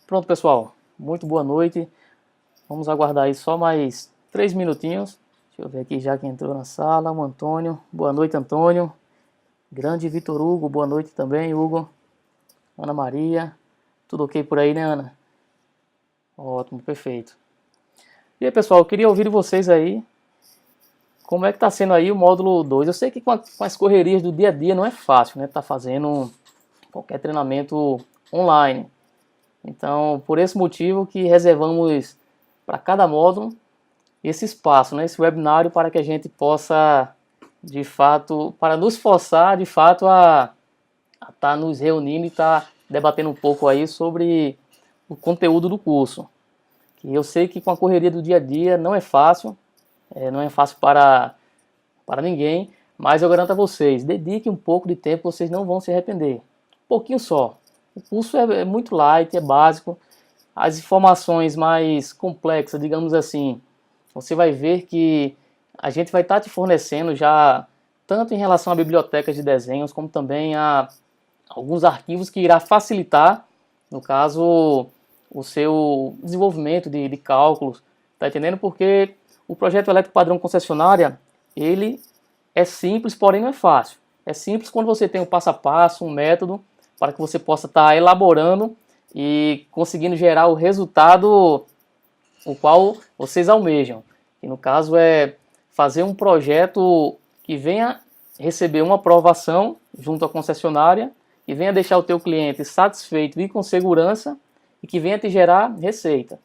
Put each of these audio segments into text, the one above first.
Pronto, pessoal. Muito boa noite. Vamos aguardar aí só mais 3 minutinhos. Deixa eu ver aqui já quem entrou na sala. O Antônio. Boa noite, Antônio. Grande Vitor Hugo. Boa noite também, Hugo. Ana Maria. Tudo ok por aí, né, Ana? Ótimo, perfeito. E aí, pessoal, eu queria ouvir de vocês aí. Como é que tá sendo aí o módulo 2? Eu sei que com as correrias do dia a dia não é fácil, né? Tá fazendo qualquer treinamento online. Então, por esse motivo que reservamos para cada módulo esse espaço, né, esse webinário, para que a gente possa, de fato, para nos forçar, de fato, a estar nos reunindo e estar debatendo um pouco aí sobre o conteúdo do curso. Que eu sei que com a correria do dia a dia não é fácil, não é fácil para ninguém, mas eu garanto a vocês, dediquem um pouco de tempo, vocês não vão se arrepender. Um pouquinho só. O curso é muito light, é básico. As informações mais complexas, digamos assim, você vai ver que a gente vai estar te fornecendo já, tanto em relação a bibliotecas de desenhos, como também a alguns arquivos que irá facilitar, no caso, o seu desenvolvimento de cálculos. Tá entendendo? Porque o projeto elétrico padrão concessionária, ele é simples, porém não é fácil. É simples quando você tem um passo a passo, um método, para que você possa estar elaborando e conseguindo gerar o resultado o qual vocês almejam. E no caso é fazer um projeto que venha receber uma aprovação junto à concessionária e venha deixar o teu cliente satisfeito e com segurança e que venha te gerar receita.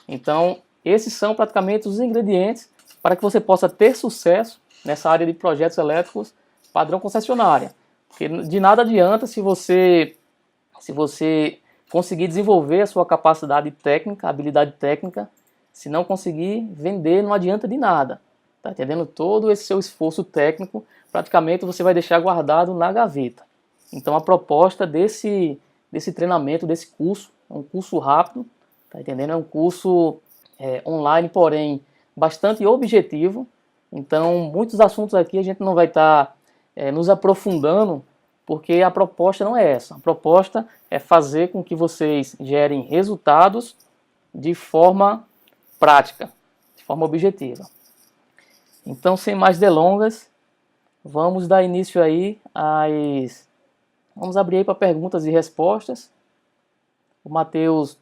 Então, esses são praticamente os ingredientes para que você possa ter sucesso nessa área de projetos elétricos padrão concessionária. Porque de nada adianta se você conseguir desenvolver a sua capacidade técnica, habilidade técnica, se não conseguir vender, não adianta de nada. Tá entendendo? Todo esse seu esforço técnico, praticamente você vai deixar guardado na gaveta. Então a proposta desse treinamento, desse curso, é um curso rápido, tá entendendo? É um curso online, porém bastante objetivo. Então muitos assuntos aqui a gente não vai estar nos aprofundando, porque a proposta não é essa. A proposta é fazer com que vocês gerem resultados de forma prática, de forma objetiva. Então, sem mais delongas, vamos dar início aí às... Vamos abrir aí para perguntas e respostas. O Matheus,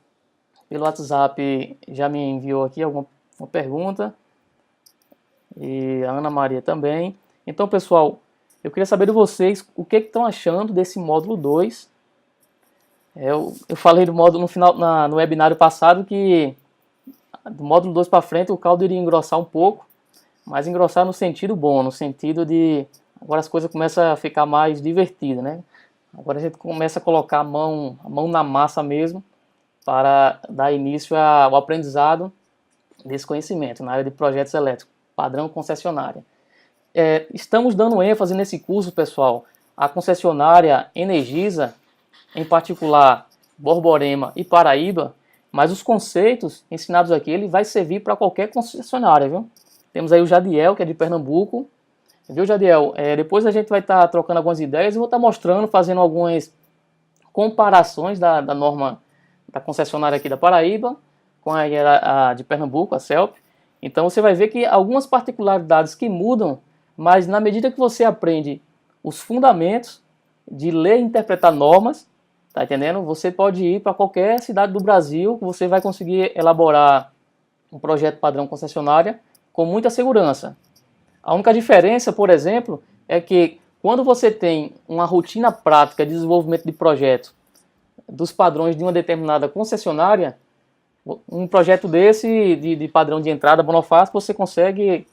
pelo WhatsApp, já me enviou aqui uma pergunta. E a Ana Maria também. Então, pessoal, eu queria saber de vocês o que estão achando desse módulo 2. Eu falei do módulo no webinário passado que do módulo 2 para frente o caldo iria engrossar um pouco, mas engrossar no sentido bom, no sentido de agora as coisas começam a ficar mais divertidas, né? Agora a gente começa a colocar a mão na massa mesmo para dar início ao aprendizado desse conhecimento na área de projetos elétricos, padrão concessionária. Estamos dando ênfase nesse curso, pessoal, a concessionária Energisa, em particular Borborema e Paraíba, mas os conceitos ensinados aqui, ele vai servir para qualquer concessionária, viu? Temos aí o Jadiel, que é de Pernambuco. Viu, Jadiel? Depois a gente vai estar trocando algumas ideias e vou estar mostrando, fazendo algumas comparações da norma da concessionária aqui da Paraíba com a de Pernambuco, a CELP. Então você vai ver que algumas particularidades que mudam, mas na medida que você aprende os fundamentos de ler e interpretar normas, tá entendendo? Você pode ir para qualquer cidade do Brasil, que você vai conseguir elaborar um projeto padrão concessionária com muita segurança. A única diferença, por exemplo, é que quando você tem uma rotina prática de desenvolvimento de projeto dos padrões de uma determinada concessionária, um projeto desse, de padrão de entrada Bonofácio, você consegue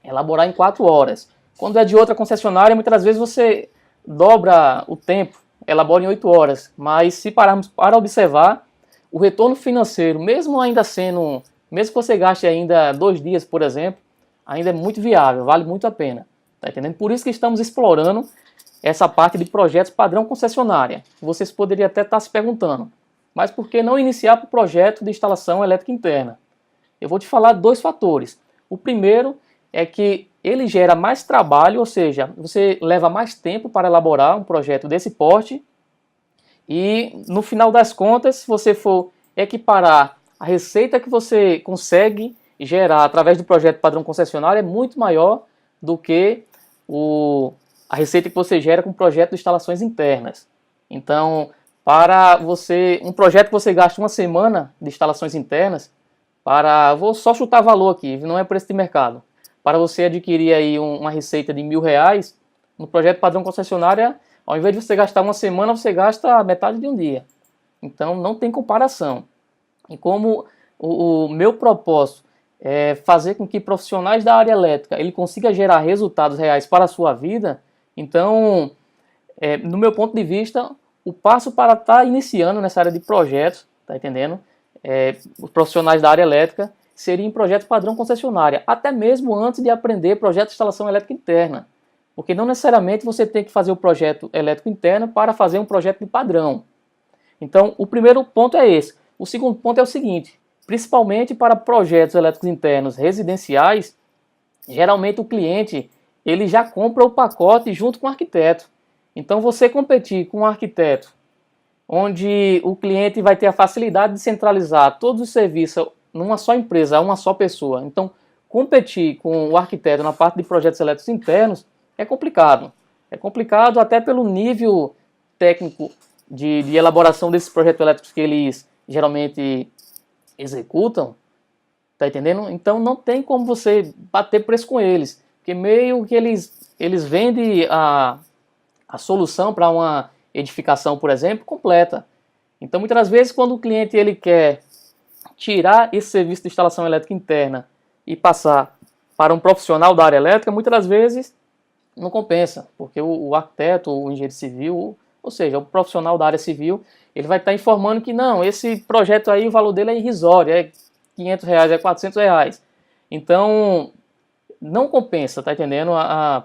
elaborar em 4 horas. Quando é de outra concessionária, muitas vezes você dobra o tempo, elabora em 8 horas. Mas se pararmos para observar, o retorno financeiro, mesmo que você gaste ainda 2 dias, por exemplo, ainda é muito viável, vale muito a pena. Tá entendendo? Por isso que estamos explorando essa parte de projetos padrão concessionária. Vocês poderiam até estar se perguntando, mas por que não iniciar para o projeto de instalação elétrica interna? Eu vou te falar 2 fatores. O primeiro é que ele gera mais trabalho, ou seja, você leva mais tempo para elaborar um projeto desse porte e no final das contas, se você for equiparar a receita que você consegue gerar através do projeto padrão concessionário é muito maior do que a receita que você gera com o projeto de instalações internas. Então, para você, um projeto que você gasta uma semana de instalações internas, vou só chutar valor aqui, não é preço de mercado, para você adquirir aí uma receita de R$1.000, no projeto padrão concessionária, ao invés de você gastar uma semana, você gasta metade de um dia. Então, não tem comparação. E como o meu propósito é fazer com que profissionais da área elétrica ele consiga gerar resultados reais para a sua vida, então, no meu ponto de vista, o passo para estar iniciando nessa área de projetos, tá entendendo? Os profissionais da área elétrica seriam em projeto padrão concessionária, até mesmo antes de aprender projeto de instalação elétrica interna. Porque não necessariamente você tem que fazer o projeto elétrico interno para fazer um projeto de padrão. Então, o primeiro ponto é esse. O segundo ponto é o seguinte, principalmente para projetos elétricos internos residenciais, geralmente o cliente ele já compra o pacote junto com o arquiteto. Então, você competir com um arquiteto, onde o cliente vai ter a facilidade de centralizar todos os serviços numa só empresa, uma só pessoa. Então, competir com o arquiteto na parte de projetos elétricos internos é complicado. É complicado até pelo nível técnico de elaboração desses projetos elétricos que eles geralmente executam, tá entendendo? Então não tem como você bater preço com eles, porque meio que eles vendem a solução para uma edificação, por exemplo, completa. Então muitas das vezes quando o cliente ele quer tirar esse serviço de instalação elétrica interna e passar para um profissional da área elétrica, muitas das vezes não compensa, porque o arquiteto, o engenheiro civil, ou seja, o profissional da área civil, ele vai estar informando que não, esse projeto aí, o valor dele é irrisório, é R$500, é R$400. Então, não compensa, tá entendendo?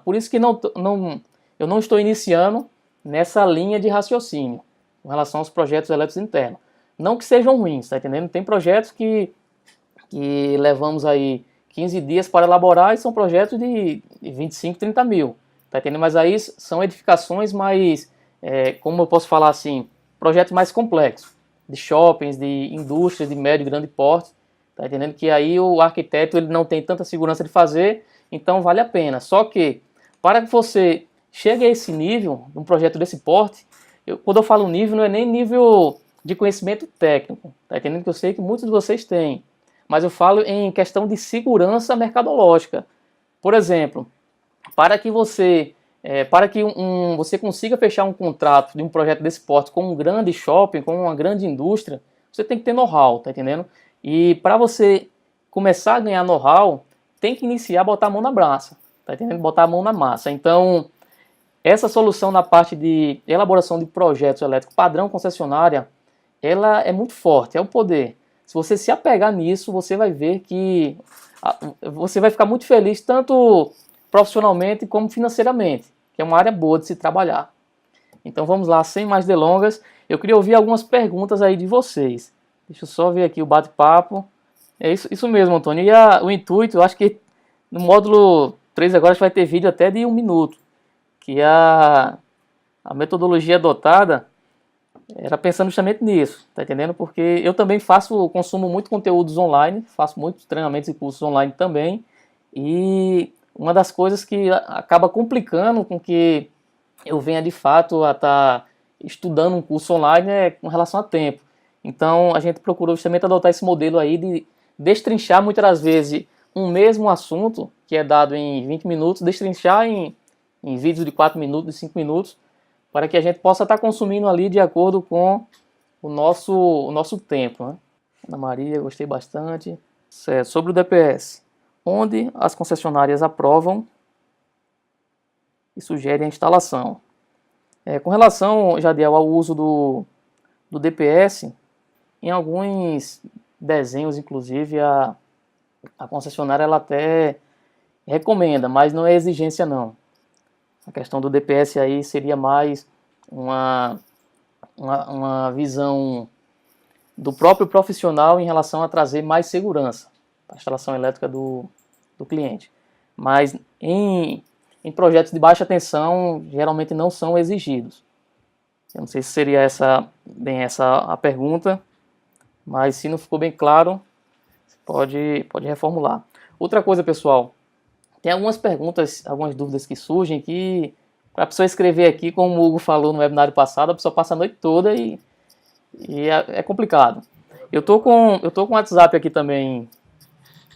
Por isso que eu não estou iniciando nessa linha de raciocínio com relação aos projetos elétricos internos. Não que sejam ruins, tá entendendo? Tem projetos que levamos aí 15 dias para elaborar e são projetos de 25, 30 mil, tá entendendo? Mas aí são edificações mais, como eu posso falar assim, projetos mais complexos, de shoppings, de indústrias de médio e grande porte, tá entendendo? Que aí o arquiteto ele não tem tanta segurança de fazer, então vale a pena. Só que, para que você chegue a esse nível, um projeto desse porte, quando eu falo nível, não é nem nível de conhecimento técnico, tá entendendo? Que eu sei que muitos de vocês têm, mas eu falo em questão de segurança mercadológica. Por exemplo, para que você consiga fechar um contrato de um projeto desse porte com um grande shopping, com uma grande indústria, você tem que ter know-how, tá entendendo? E para você começar a ganhar know-how, tem que iniciar a botar a mão na massa, tá entendendo? Botar a mão na massa. Então, essa solução na parte de elaboração de projetos elétricos padrão concessionária, ela é muito forte, é o poder. Se você se apegar nisso, você vai ver que você vai ficar muito feliz, tanto profissionalmente como financeiramente, que é uma área boa de se trabalhar. Então vamos lá, sem mais delongas, eu queria ouvir algumas perguntas aí de vocês. Deixa eu só ver aqui o bate-papo. É isso mesmo, Antônio. E o intuito, eu acho que no módulo 3 agora vai ter vídeo até de 1 minuto, que a metodologia adotada era pensando justamente nisso, tá entendendo? Porque eu também consumo muito conteúdos online, faço muitos treinamentos e cursos online também, e uma das coisas que acaba complicando com que eu venha de fato a estar estudando um curso online é com relação a tempo. Então a gente procurou justamente adotar esse modelo aí de destrinchar muitas das vezes um mesmo assunto, que é dado em 20 minutos, destrinchar em vídeos de 4 minutos, de 5 minutos, para que a gente possa estar consumindo ali de acordo com o nosso tempo, né? Ana Maria, gostei bastante. Certo. Sobre o DPS, onde as concessionárias aprovam e sugerem a instalação. Com relação, Jadiel, ao uso do DPS, em alguns desenhos, inclusive, a concessionária ela até recomenda, mas não é exigência não. A questão do DPS aí seria mais uma visão do próprio profissional em relação a trazer mais segurança para a instalação elétrica do cliente. Mas em projetos de baixa tensão, geralmente não são exigidos. Eu não sei se seria essa a pergunta, mas se não ficou bem claro, você pode reformular. Outra coisa, pessoal, tem algumas perguntas, algumas dúvidas que surgem que, para a pessoa escrever aqui, como o Hugo falou no webinário passado, a pessoa passa a noite toda e é complicado. Eu tô com o WhatsApp aqui também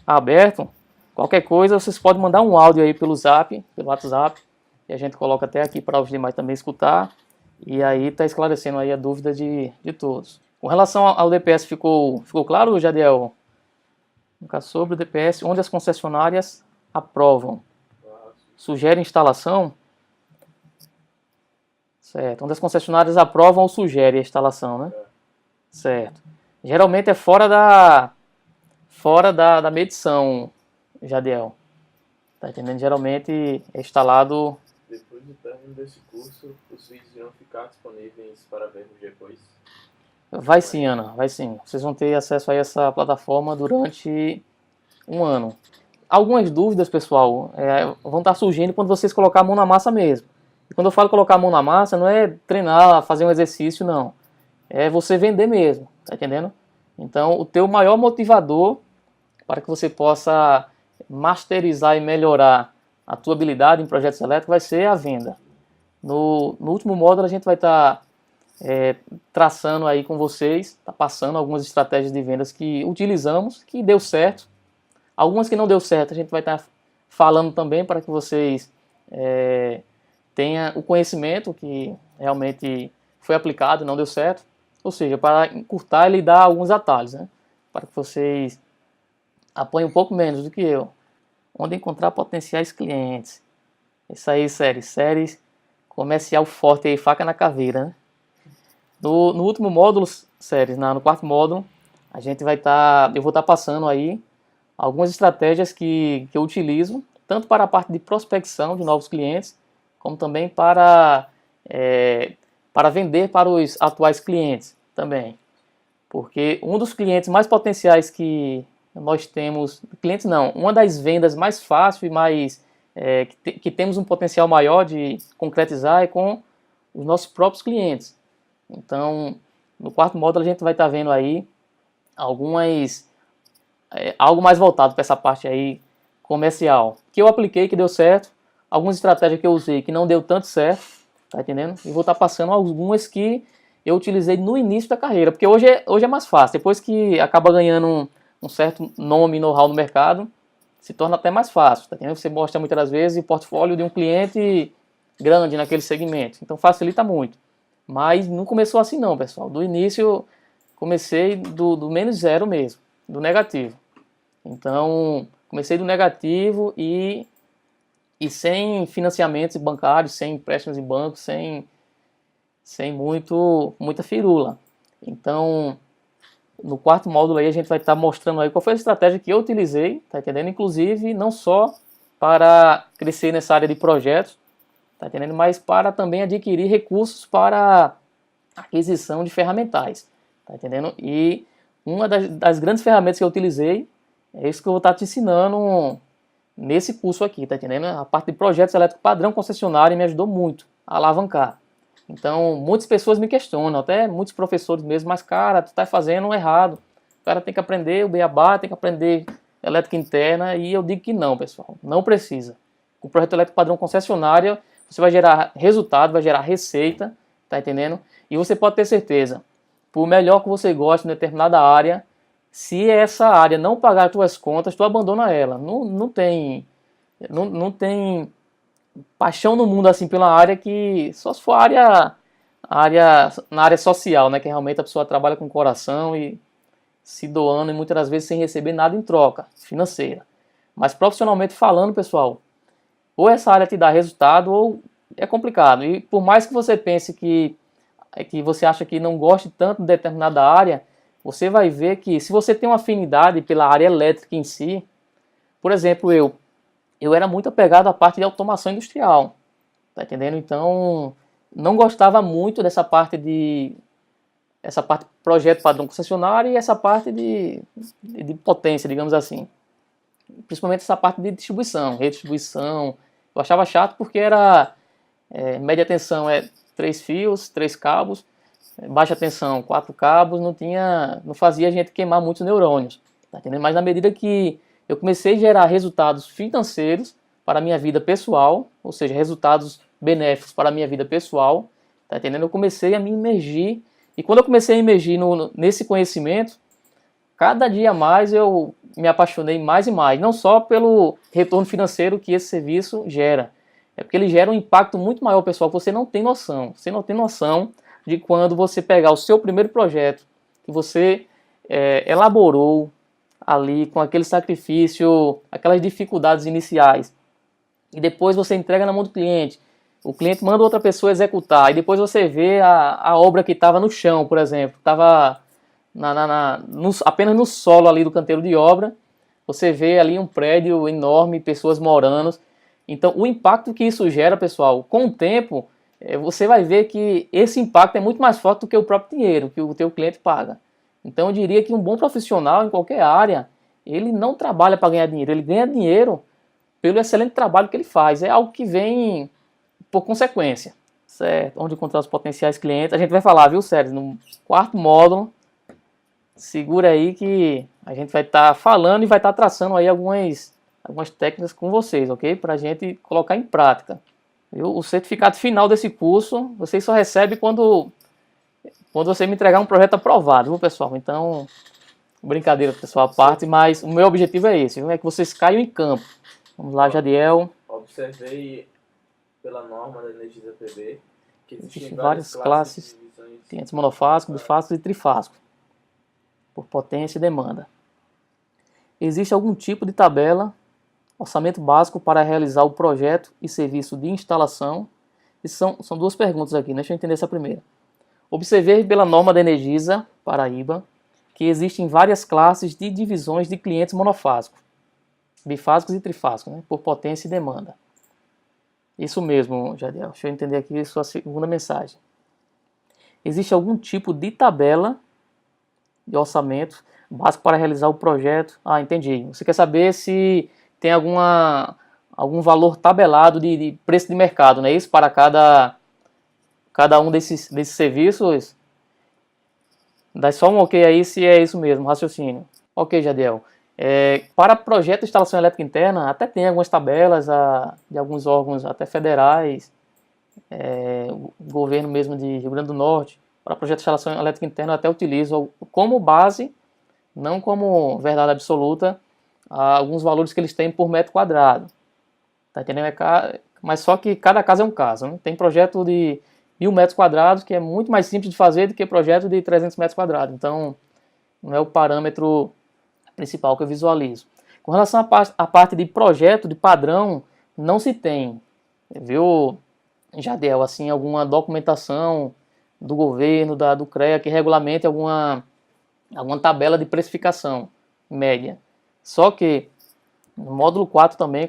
aberto. Qualquer coisa, vocês podem mandar um áudio aí pelo WhatsApp, e a gente coloca até aqui para os demais também escutar. E aí tá esclarecendo aí a dúvida de todos. Com relação ao DPS, ficou claro, Jadiel? Sobre o DPS, onde as concessionárias aprovam, sugerem instalação? Certo. Onde as concessionárias aprovam ou sugerem a instalação, né? Certo. Geralmente é fora da medição, Jadiel. Tá entendendo? Geralmente é instalado... Depois do término desse curso, os vídeos irão ficar disponíveis para vermos depois? Vai sim, Ana, vai sim. Vocês vão ter acesso a essa plataforma durante um ano. Algumas dúvidas, pessoal, vão estar surgindo quando vocês colocar a mão na massa mesmo. E quando eu falo colocar a mão na massa, não é treinar, fazer um exercício, não. É você vender mesmo, tá entendendo? Então, o teu maior motivador para que você possa masterizar e melhorar a tua habilidade em projetos elétricos vai ser a venda. No último módulo a gente vai estar traçando aí com vocês, tá passando algumas estratégias de vendas que utilizamos, que deu certo. Algumas que não deu certo a gente vai estar falando também para que vocês tenham o conhecimento que realmente foi aplicado e não deu certo. Ou seja, para encurtar e lhe dar alguns atalhos, né? Para que vocês apanhem um pouco menos do que eu. Onde encontrar potenciais clientes. Isso aí, séries comercial forte aí, faca na caveira, né? No último módulo, séries, no quarto módulo, eu vou estar passando aí algumas estratégias que eu utilizo, tanto para a parte de prospecção de novos clientes, como também para vender para os atuais clientes também. Porque um dos clientes mais potenciais que nós temos, clientes não, uma das vendas mais fácil e mais que temos um potencial maior de concretizar é com os nossos próprios clientes. Então, no quarto módulo a gente vai estar vendo aí algo mais voltado para essa parte aí comercial, que eu apliquei, que deu certo, algumas estratégias que eu usei que não deu tanto certo, tá entendendo? E vou estar passando algumas que eu utilizei no início da carreira, porque hoje é mais fácil, depois que acaba ganhando um certo nome e know-how no mercado, se torna até mais fácil, tá entendendo? Você mostra muitas das vezes o portfólio de um cliente grande naquele segmento, então facilita muito. Mas não começou assim não, pessoal. Do início comecei do menos zero mesmo, do negativo. Então comecei do negativo e sem financiamentos bancários, sem empréstimos em banco, sem muita firula. Então no quarto módulo aí a gente vai estar mostrando aí qual foi a estratégia que eu utilizei, tá entendendo? Inclusive não só para crescer nessa área de projetos, tá entendendo? Mas para também adquirir recursos para aquisição de ferramentais, tá entendendo? E uma das grandes ferramentas que eu utilizei é isso que eu vou estar te ensinando nesse curso aqui, tá entendendo? A parte de projetos elétricos padrão concessionário me ajudou muito a alavancar. Então, muitas pessoas me questionam, até muitos professores mesmo, mas cara, tu tá fazendo errado. O cara tem que aprender o beabá, tem que aprender elétrica interna, e eu digo que não, pessoal, não precisa. Com o projeto elétrico padrão concessionário, você vai gerar resultado, vai gerar receita, tá entendendo? E você pode ter certeza, por melhor que você goste em determinada área, se essa área não pagar as tuas contas, tu abandona ela. Não tem paixão no mundo assim pela área que só se for na área social, né, que realmente a pessoa trabalha com o coração e se doando e muitas das vezes sem receber nada em troca financeira. Mas profissionalmente falando, pessoal, ou essa área te dá resultado ou é complicado. E por mais que você pense que você acha que não goste tanto de determinada área, você vai ver que se você tem uma afinidade pela área elétrica em si, por exemplo, eu era muito apegado à parte de automação industrial, tá entendendo? Então, não gostava muito dessa parte projeto padrão concessionário e essa parte de potência, digamos assim. Principalmente essa parte de distribuição, redistribuição. Eu achava chato porque era média tensão 3 fios, 3 cabos, baixa tensão, 4 cabos, não fazia a gente queimar muitos neurônios, tá entendendo? Mas na medida que eu comecei a gerar resultados financeiros para a minha vida pessoal, ou seja, resultados benéficos para a minha vida pessoal, tá entendendo? Eu comecei a me imergir, e quando eu comecei a imergir nesse conhecimento, cada dia mais eu me apaixonei mais e mais, não só pelo retorno financeiro que esse serviço gera, é porque ele gera um impacto muito maior, pessoal, que você não tem noção. Você não tem noção de quando você pegar o seu primeiro projeto, que você elaborou ali com aquele sacrifício, aquelas dificuldades iniciais, e depois você entrega na mão do cliente, o cliente manda outra pessoa executar, e depois você vê a obra que estava no chão, por exemplo, estava apenas no solo ali do canteiro de obra, você vê ali um prédio enorme, pessoas morando. Então o impacto que isso gera, pessoal, com o tempo, você vai ver que esse impacto é muito mais forte do que o próprio dinheiro que o teu cliente paga. Então eu diria que um bom profissional em qualquer área, ele não trabalha para ganhar dinheiro, ele ganha dinheiro pelo excelente trabalho que ele faz. É algo que vem por consequência, certo? Onde encontrar os potenciais clientes. A gente vai falar, viu, Sérgio, no quarto módulo. Segura aí que a gente vai estar falando e vai estar traçando aí algumas técnicas com vocês, ok? Para a gente colocar em prática. O certificado final desse curso, vocês só recebem quando você me entregar um projeto aprovado, viu, pessoal? Então, brincadeira, pessoal, à parte, mas o meu objetivo é esse, viu? É que vocês caiam em campo. Vamos lá, Jadiel. Observei pela norma da Energisa PB que Existem várias classes, clientes monofásicos, bifásicos e trifásicos, por potência e demanda. Existe algum tipo de tabela, orçamento básico para realizar o projeto e serviço de instalação? E são duas perguntas aqui, deixa eu entender essa primeira. Observei pela norma da Energisa, Paraíba, que existem várias classes de divisões de clientes monofásicos, bifásicos e trifásicos, né, por potência e demanda. Isso mesmo, Jadiel. Deixa eu entender aqui a sua segunda mensagem. Existe algum tipo de tabela de orçamento básico para realizar o projeto? Ah, entendi. Você quer saber se tem algum valor tabelado de preço de mercado, não é isso? Para cada um desses serviços? Dá só um ok aí se é isso mesmo, raciocínio. Ok, Jadiel. Para projeto de instalação elétrica interna, até tem algumas tabelas de alguns órgãos, até federais, o governo mesmo de Rio Grande do Norte. Para projeto de instalação elétrica interna, eu até utilizo como base, não como verdade absoluta, alguns valores que eles têm por metro quadrado. Tá entendendo? Mas só que cada caso é um caso, né? Tem projeto de 1.000 metros quadrados que é muito mais simples de fazer do que projeto de 300 metros quadrados. Então, não é o parâmetro principal que eu visualizo. Com relação à parte de projeto, de padrão, não se tem, viu, Jadiel, assim, alguma documentação do governo, do CREA, que regulamente alguma tabela de precificação média. Só que no módulo 4 também,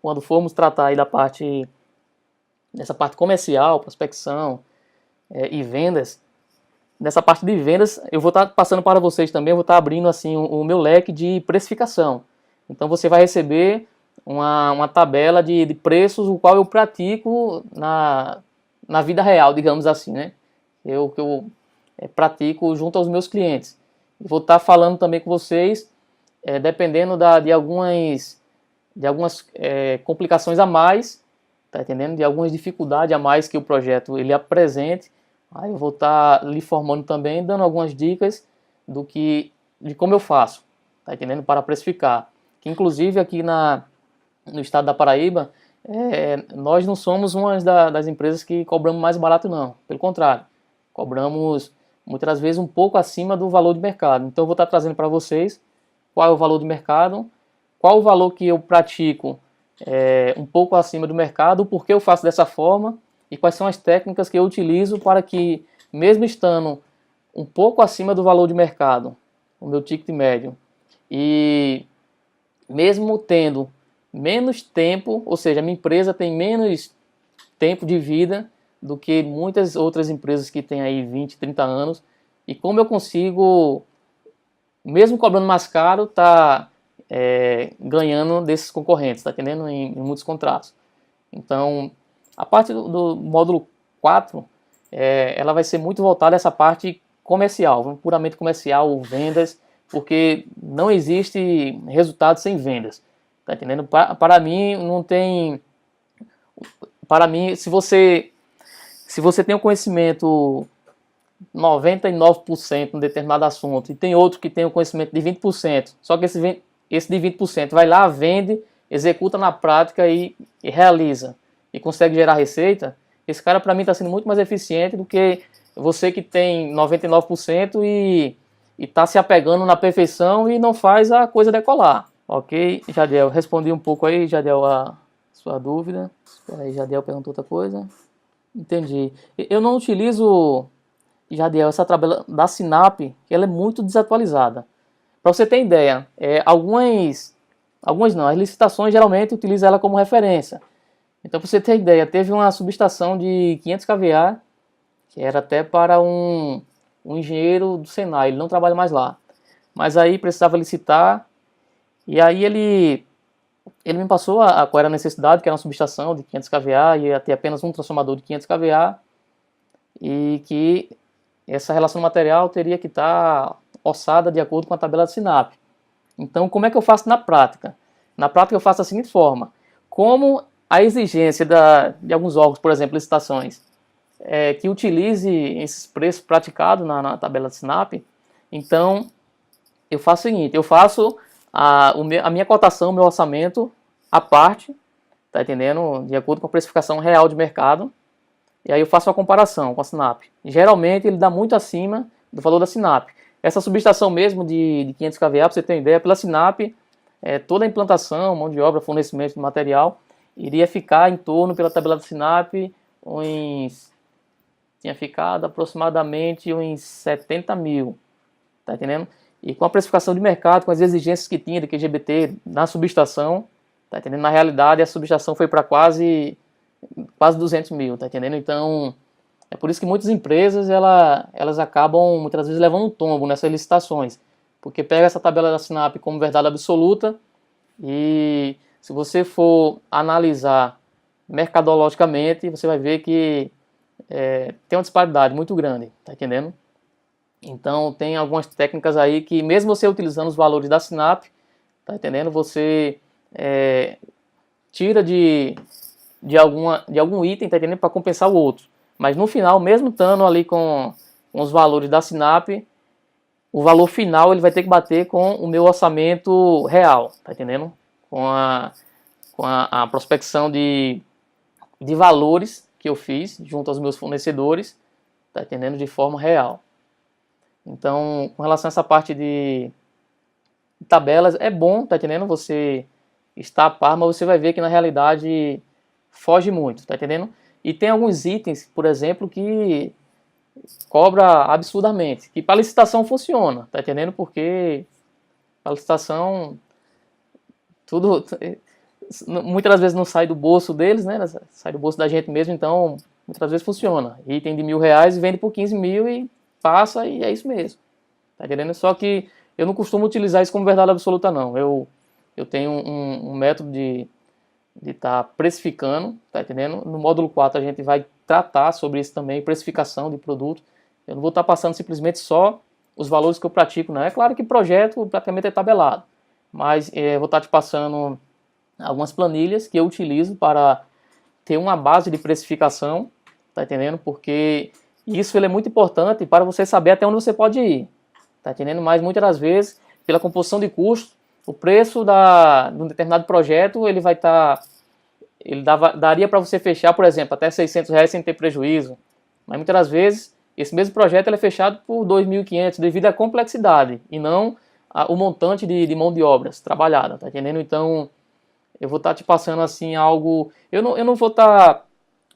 quando formos tratar aí dessa parte comercial, prospecção e vendas, nessa parte de vendas, eu vou estar passando para vocês também, eu vou estar abrindo assim o meu leque de precificação. Então você vai receber uma tabela de preços, o qual eu pratico na vida real, digamos assim, né? Que eu pratico junto aos meus clientes. Vou estar falando também com vocês, dependendo de algumas complicações a mais, tá entendendo? De algumas dificuldades a mais que o projeto ele apresente. Aí eu vou estar lhe formando também, dando algumas dicas de como eu faço, tá entendendo? Para precificar. Que inclusive aqui no estado da Paraíba, nós não somos uma das empresas que cobramos mais barato, não. Pelo contrário, cobramos muitas vezes um pouco acima do valor de mercado. Então eu vou estar trazendo para vocês qual é o valor de mercado, qual o valor que eu pratico um pouco acima do mercado, o porquê eu faço dessa forma e quais são as técnicas que eu utilizo para que, mesmo estando um pouco acima do valor de mercado, o meu ticket médio, e mesmo tendo menos tempo, ou seja, a minha empresa tem menos tempo de vida do que muitas outras empresas que têm aí 20, 30 anos, e como eu consigo, mesmo cobrando mais caro, ganhando desses concorrentes, tá entendendo? Em muitos contratos. Então, a parte do módulo 4, ela vai ser muito voltada a essa parte comercial, puramente comercial, vendas, porque não existe resultado sem vendas. Tá entendendo? Para mim, não tem... Para mim, se você tem um conhecimento 99% em determinado assunto e tem outro que tem um conhecimento de 20%, só que esse de 20% vai lá, vende, executa na prática e realiza e consegue gerar receita, esse cara para mim está sendo muito mais eficiente do que você que tem 99% e está se apegando na perfeição e não faz a coisa decolar. Ok, Jadiel, respondi um pouco aí, Jadiel, a sua dúvida. Espera aí, Jadiel perguntou outra coisa. Entendi. Eu não utilizo, Jadiel, essa tabela da Sinap, que ela é muito desatualizada. Para você ter ideia, algumas não, as licitações geralmente utilizam ela como referência. Então, para você ter ideia, teve uma subestação de 500 kVA, que era até para um engenheiro do Senai, ele não trabalha mais lá. Mas aí precisava licitar, e aí ele me passou qual era a necessidade, que era uma subestação de 500 kVA, e ia ter apenas um transformador de 500 kVA, e que essa relação material teria que estar orçada de acordo com a tabela da Sinap. Então, como é que eu faço na prática? Na prática eu faço da seguinte forma: como a exigência de alguns órgãos, por exemplo, licitações, que utilize esses preços praticados na tabela da Sinap, então eu faço o seguinte: eu faço a minha cotação, o meu orçamento à parte, tá entendendo? De acordo com a precificação real de mercado, e aí eu faço uma comparação com a Sinap. Geralmente ele dá muito acima do valor da Sinap. Essa subestação mesmo de 500 kVA, para você ter uma ideia, pela Sinap, toda a implantação, mão de obra, fornecimento de material, iria ficar em torno, pela tabela da Sinap, tinha ficado aproximadamente uns 70 mil, tá entendendo? E com a precificação de mercado, com as exigências que tinha de QGBT na subestação, tá entendendo? Na realidade, a subestação foi para quase 200 mil, tá entendendo? Então, é por isso que muitas empresas, elas acabam, muitas vezes, levando um tombo nessas licitações, porque pega essa tabela da Sinap como verdade absoluta, e se você for analisar mercadologicamente, você vai ver que tem uma disparidade muito grande, tá entendendo? Então, tem algumas técnicas aí que, mesmo você utilizando os valores da Sinap, tá entendendo? Você tira de algum item, tá entendendo? Para compensar o outro. Mas no final, mesmo estando ali com os valores da Sinap, o valor final ele vai ter que bater com o meu orçamento real, tá entendendo? Com a prospecção de valores que eu fiz junto aos meus fornecedores, tá entendendo? De forma real. Então, com relação a essa parte de tabelas, é bom, tá entendendo? Você está a par, mas você vai ver que na realidade foge muito, tá entendendo? E tem alguns itens, por exemplo, que cobra absurdamente, que para licitação funciona, tá entendendo? Porque para licitação tudo muitas das vezes não sai do bolso deles, né? Sai do bolso da gente mesmo, então muitas vezes funciona. Item de R$1.000 vende por 15 mil e passa, e é isso mesmo, tá entendendo? Só que eu não costumo utilizar isso como verdade absoluta, não. Eu tenho um método de estar precificando, tá entendendo? No módulo 4 a gente vai tratar sobre isso também, precificação de produto. Eu não vou estar passando simplesmente só os valores que eu pratico, não. É claro que projeto praticamente é tabelado, mas vou estar te passando algumas planilhas que eu utilizo para ter uma base de precificação, tá entendendo? Porque isso ele é muito importante para você saber até onde você pode ir, tá entendendo? Mas muitas das vezes, pela composição de custo, o preço de um determinado projeto ele vai estar, daria para você fechar, por exemplo, até R$600 sem ter prejuízo. Mas muitas das vezes esse mesmo projeto ele é fechado por 2.500 devido à complexidade e não o montante de mão de obras trabalhada, tá entendendo? Então eu vou estar te passando assim algo, eu não vou estar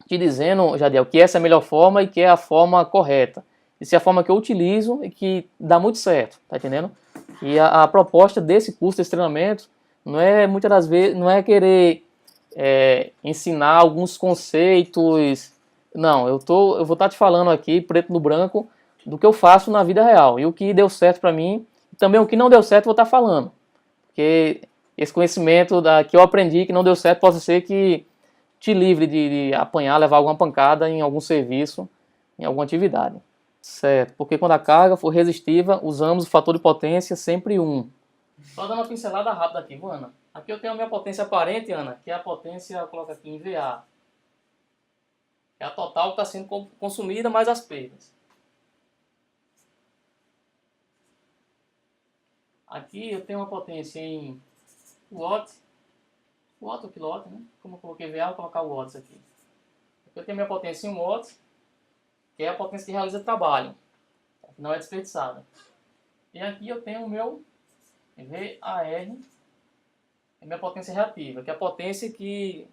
te dizendo, Jadiel, que essa é a melhor forma e que é a forma correta. Essa é a forma que eu utilizo e que dá muito certo, tá entendendo? E a proposta desse curso, desse treinamento, não é muitas das vezes, não é querer ensinar alguns conceitos. Não, eu vou estar te falando aqui, preto no branco, do que eu faço na vida real. E o que deu certo para mim, e também o que não deu certo, eu vou estar falando. Porque esse conhecimento que eu aprendi, que não deu certo, pode ser que te livre de apanhar, levar alguma pancada em algum serviço. em alguma atividade. Certo, porque quando a carga for resistiva, usamos o fator de potência sempre 1. Só dando uma pincelada rápida aqui, viu, Ana? Aqui eu tenho a minha potência aparente, Ana, que é a potência, eu coloco aqui em VA. É a total que está sendo consumida mais as perdas. Aqui eu tenho uma potência em watt ou quilowatt, né? Como eu coloquei VA, vou colocar watts aqui. Aqui eu tenho minha potência em watts, que é a potência que realiza trabalho, que não é desperdiçada. E aqui eu tenho o meu VAR, é a minha potência reativa, que é a potência que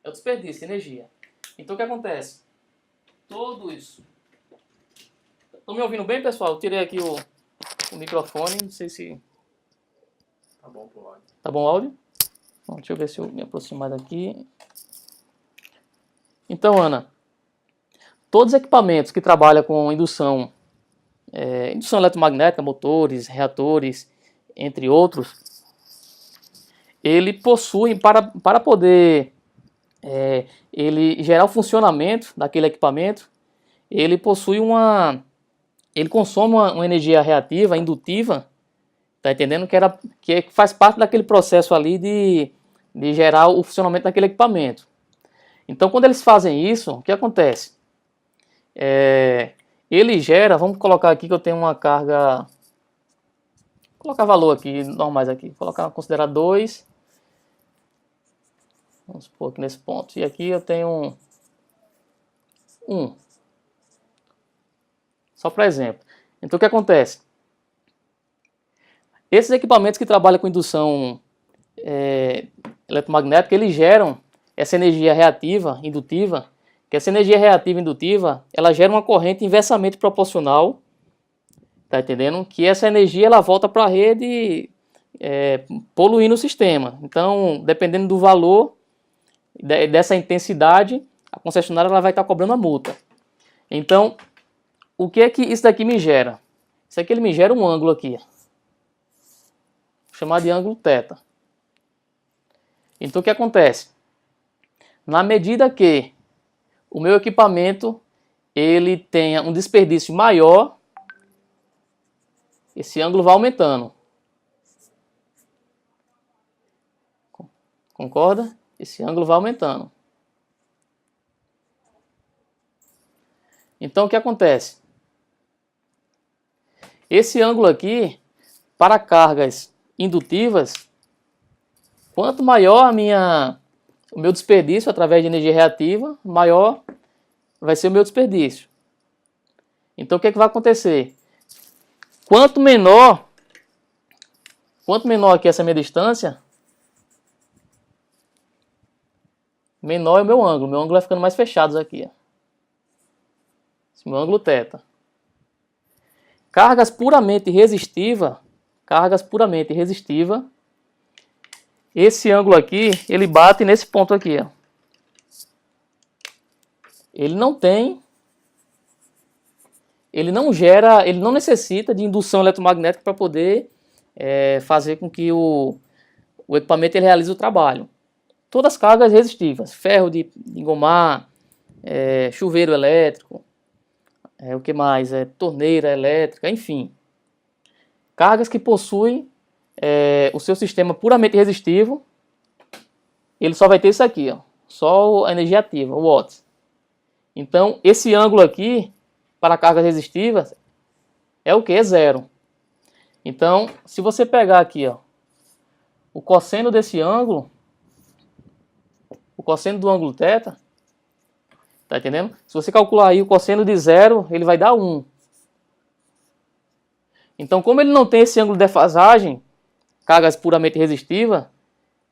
é o desperdício de energia. Então o que acontece? Tudo isso. Estão me ouvindo bem, pessoal? Eu tirei aqui o microfone, não sei se... Tá bom pro áudio. Tá bom o áudio? Bom, deixa eu ver se eu me aproximar daqui. Então, Ana, todos os equipamentos que trabalham com indução eletromagnética, motores, reatores, entre outros, ele possui, para poder ele gerar o funcionamento daquele equipamento, ele possui ele consome uma energia reativa, indutiva, tá entendendo? Que faz parte daquele processo ali de gerar o funcionamento daquele equipamento. Então, quando eles fazem isso, o que acontece? Ele gera, vamos colocar aqui que eu tenho uma carga, vou colocar valor aqui, normais aqui, vou colocar, considerar 2, vamos supor aqui nesse ponto, e aqui eu tenho 1, só para exemplo. Então o que acontece? Esses equipamentos que trabalham com indução eletromagnética, eles geram essa energia reativa, indutiva, que essa energia reativa indutiva, ela gera uma corrente inversamente proporcional, tá entendendo? Que essa energia ela volta para a rede poluindo o sistema. Então, dependendo do valor dessa intensidade, a concessionária ela vai estar cobrando a multa. Então, o que é que isso daqui me gera? Isso aqui ele me gera um ângulo aqui, chamado de ângulo θ. Então, o que acontece? Na medida que o meu equipamento ele tenha um desperdício maior, esse ângulo vai aumentando. Concorda? Esse ângulo vai aumentando. Então o que acontece? Esse ângulo aqui, para cargas indutivas, quanto maior o meu desperdício através de energia reativa, maior vai ser o meu desperdício. Então o que é que vai acontecer? Quanto menor aqui essa minha distância, menor é o meu ângulo. Meu ângulo vai ficando mais fechado aqui. Esse meu ângulo θ. Cargas puramente resistivas, esse ângulo aqui, ele bate nesse ponto aqui, ó. Ele não necessita de indução eletromagnética para poder fazer com que o equipamento ele realize o trabalho. Todas as cargas resistivas, ferro de engomar, chuveiro elétrico, o que mais? Torneira elétrica, enfim. Cargas que possuem o seu sistema puramente resistivo, ele só vai ter isso aqui, ó, só a energia ativa, o watts. Então, esse ângulo aqui, para cargas resistivas, é o que? É 0. Então, se você pegar aqui, ó, o cosseno desse ângulo, o cosseno do ângulo θ, tá entendendo? Se você calcular aí o cosseno de 0, ele vai dar 1. Então, como ele não tem esse ângulo de defasagem, cargas puramente resistivas,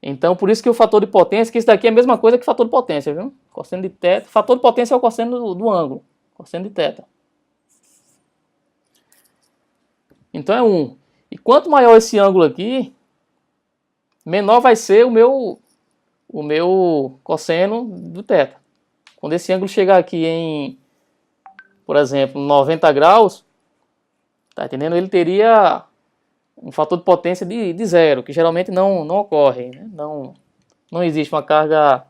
então por isso que o fator de potência, que isso daqui é a mesma coisa que fator de potência, viu? Cosseno de θ, fator de potência é o cosseno do ângulo, cosseno de θ. Então é 1. E quanto maior esse ângulo aqui, menor vai ser o meu cosseno do θ. Quando esse ângulo chegar aqui em, por exemplo, 90 graus, tá entendendo? Ele teria um fator de potência de 0, que geralmente não ocorre, né? Não existe uma carga,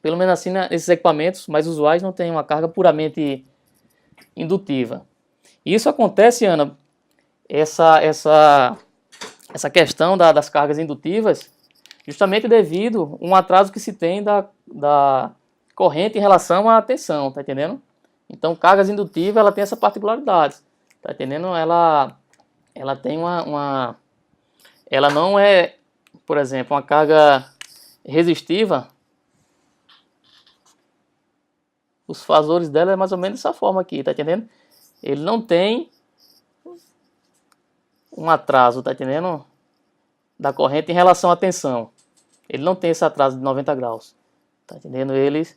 pelo menos assim, nesses equipamentos mais usuais, não tem uma carga puramente indutiva. Isso acontece, Ana, essa questão das cargas indutivas, justamente devido a um atraso que se tem da corrente em relação à tensão, tá entendendo? Então, cargas indutivas, ela tem essa particularidade, tá entendendo? Ela tem ela não é, por exemplo, uma carga resistiva. Os fasores dela é mais ou menos dessa forma aqui, tá entendendo? Ele não tem um atraso, tá entendendo? Da corrente em relação à tensão. Ele não tem esse atraso de 90 graus, tá entendendo? Ele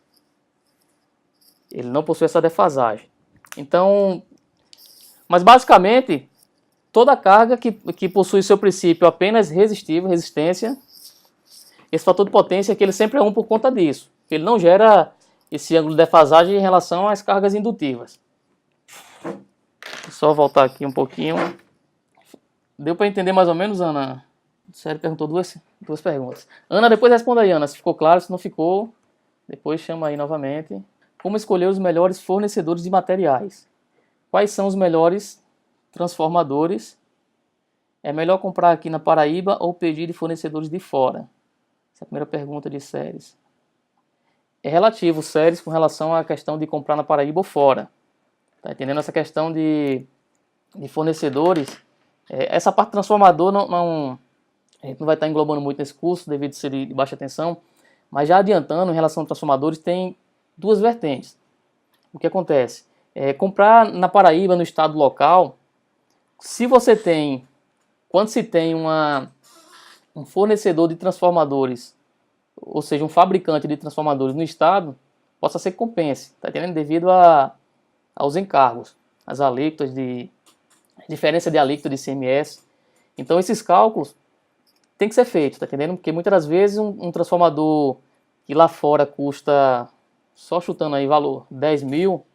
não possui essa defasagem. Então, mas basicamente, toda carga que possui seu princípio apenas resistivo, resistência, esse fator de potência aqui, ele sempre é 1 por conta disso. Ele não gera esse ângulo de defasagem em relação às cargas indutivas. Vou só voltar aqui um pouquinho. Deu para entender mais ou menos, Ana? O Sérgio perguntou duas perguntas. Ana, depois responda aí, Ana, se ficou claro, se não ficou, depois chama aí novamente. Como escolher os melhores fornecedores de materiais? Quais são os melhores transformadores? É melhor comprar aqui na Paraíba ou pedir de fornecedores de fora? Essa é a primeira pergunta de Séries. É relativo, Séries, com relação à questão de comprar na Paraíba ou fora. Tá entendendo? Essa questão de fornecedores, essa parte transformador a gente não vai estar englobando muito nesse curso, devido a ser de baixa tensão, mas já adiantando, em relação a transformadores, tem duas vertentes. O que acontece? Comprar na Paraíba, no estado local, quando se tem um fornecedor de transformadores, ou seja, um fabricante de transformadores no estado, possa ser que compense, tá entendendo? Devido aos encargos, as alíquotas diferença de alíquota de ICMS. Então esses cálculos tem que ser feitos, tá entendendo? Porque muitas das vezes um transformador que lá fora custa, só chutando aí valor, 10 mil,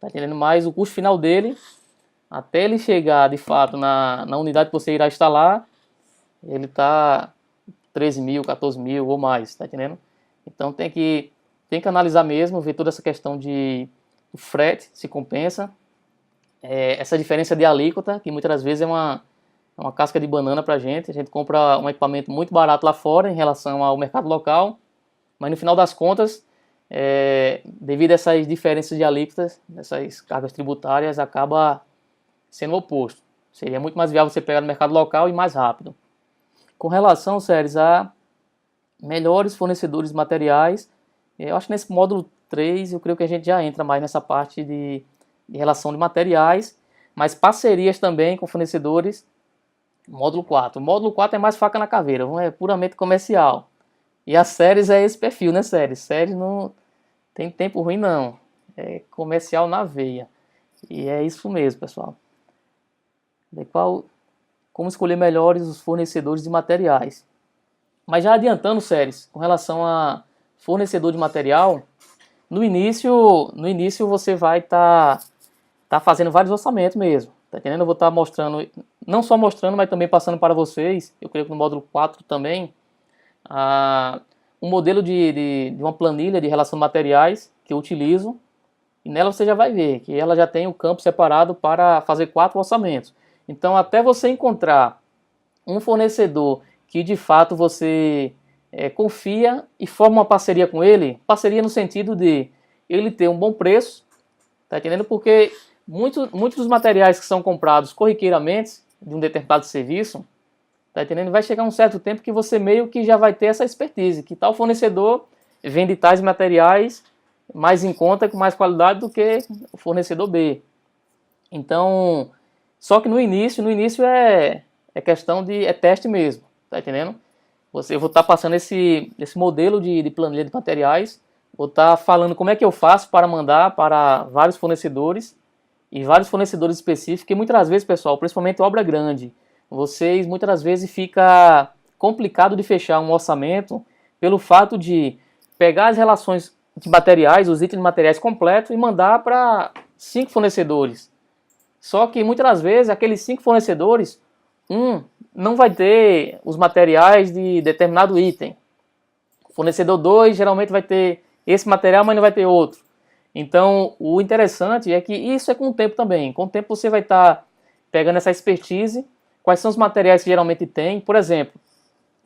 tá entendendo? Mas o custo final dele, até ele chegar de fato na unidade que você irá instalar, ele tá 13 mil, 14 mil ou mais, tá entendendo? Então tem que analisar mesmo, ver toda essa questão de frete, se compensa. Essa diferença de alíquota, que muitas das vezes é uma casca de banana pra gente. A gente compra um equipamento muito barato lá fora em relação ao mercado local, mas no final das contas, devido a essas diferenças de alíquotas, essas cargas tributárias, acaba sendo o oposto. Seria muito mais viável você pegar no mercado local e mais rápido. Com relação, Séries, a melhores fornecedores de materiais, eu acho que nesse módulo 3, eu creio que a gente já entra mais nessa parte de relação de materiais, mas parcerias também com fornecedores, módulo 4. O módulo 4 é mais faca na caveira, é puramente comercial. E a Séries é esse perfil, né, Séries? Séries não tem tempo ruim, não. É comercial na veia. E é isso mesmo, pessoal. Como escolher melhores os fornecedores de materiais. Mas já adiantando, Séries, com relação a fornecedor de material, no início você vai estar fazendo vários orçamentos mesmo, tá entendendo? Eu vou estar mostrando, não só mostrando, mas também passando para vocês, eu creio que no módulo 4 também, um modelo de uma planilha de relação de materiais que eu utilizo, e nela você já vai ver que ela já tem o campo separado para fazer 4 orçamentos. Então, até você encontrar um fornecedor que de fato você confia e forma uma parceria com ele, parceria no sentido de ele ter um bom preço, tá entendendo? Porque muitos dos materiais que são comprados corriqueiramente de um determinado serviço, tá entendendo? Vai chegar um certo tempo que você meio que já vai ter essa expertise, que tal fornecedor vende tais materiais mais em conta, com mais qualidade do que o fornecedor B. Então, só que no início é questão de teste mesmo, tá entendendo? Eu vou estar passando esse modelo de planilha de materiais, vou estar falando como é que eu faço para mandar para vários fornecedores e vários fornecedores específicos, e muitas vezes, pessoal, principalmente obra grande, vocês muitas das vezes fica complicado de fechar um orçamento pelo fato de pegar as relações de materiais, os itens de materiais completos e mandar para 5 fornecedores. Só que muitas das vezes aqueles 5 fornecedores, não vai ter os materiais de determinado item. O fornecedor 2 geralmente vai ter esse material, mas não vai ter outro. Então, o interessante é que isso é com o tempo também. Com o tempo você vai estar pegando essa expertise, quais são os materiais que geralmente tem. Por exemplo,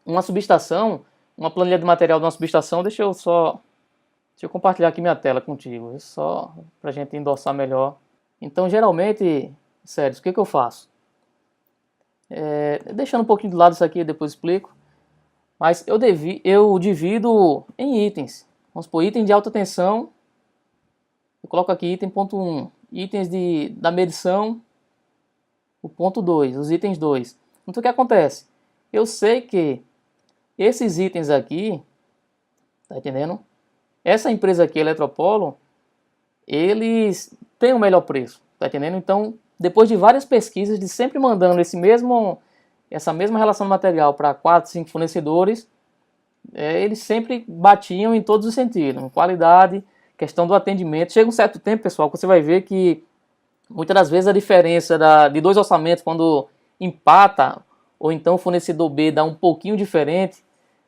uma subestação, uma planilha de material de uma subestação, deixa eu compartilhar aqui minha tela contigo, só para a gente endossar melhor. Então, geralmente, sério, o que eu faço? Deixando um pouquinho de lado isso aqui, depois explico. Mas eu divido em itens. Vamos supor, item de alta tensão. Eu coloco aqui item ponto 1. Itens da medição, o ponto 2, os itens 2. Então o que acontece? Eu sei que esses itens aqui, tá entendendo? Essa empresa aqui, Eletropolo, eles têm o melhor preço, tá entendendo? Então, depois de várias pesquisas, de sempre mandando essa mesma relação de material para 4, 5 fornecedores, eles sempre batiam em todos os sentidos, em qualidade, questão do atendimento. Chega um certo tempo, pessoal, que você vai ver que muitas das vezes a diferença de dois orçamentos, quando empata, ou então o fornecedor B dá um pouquinho diferente,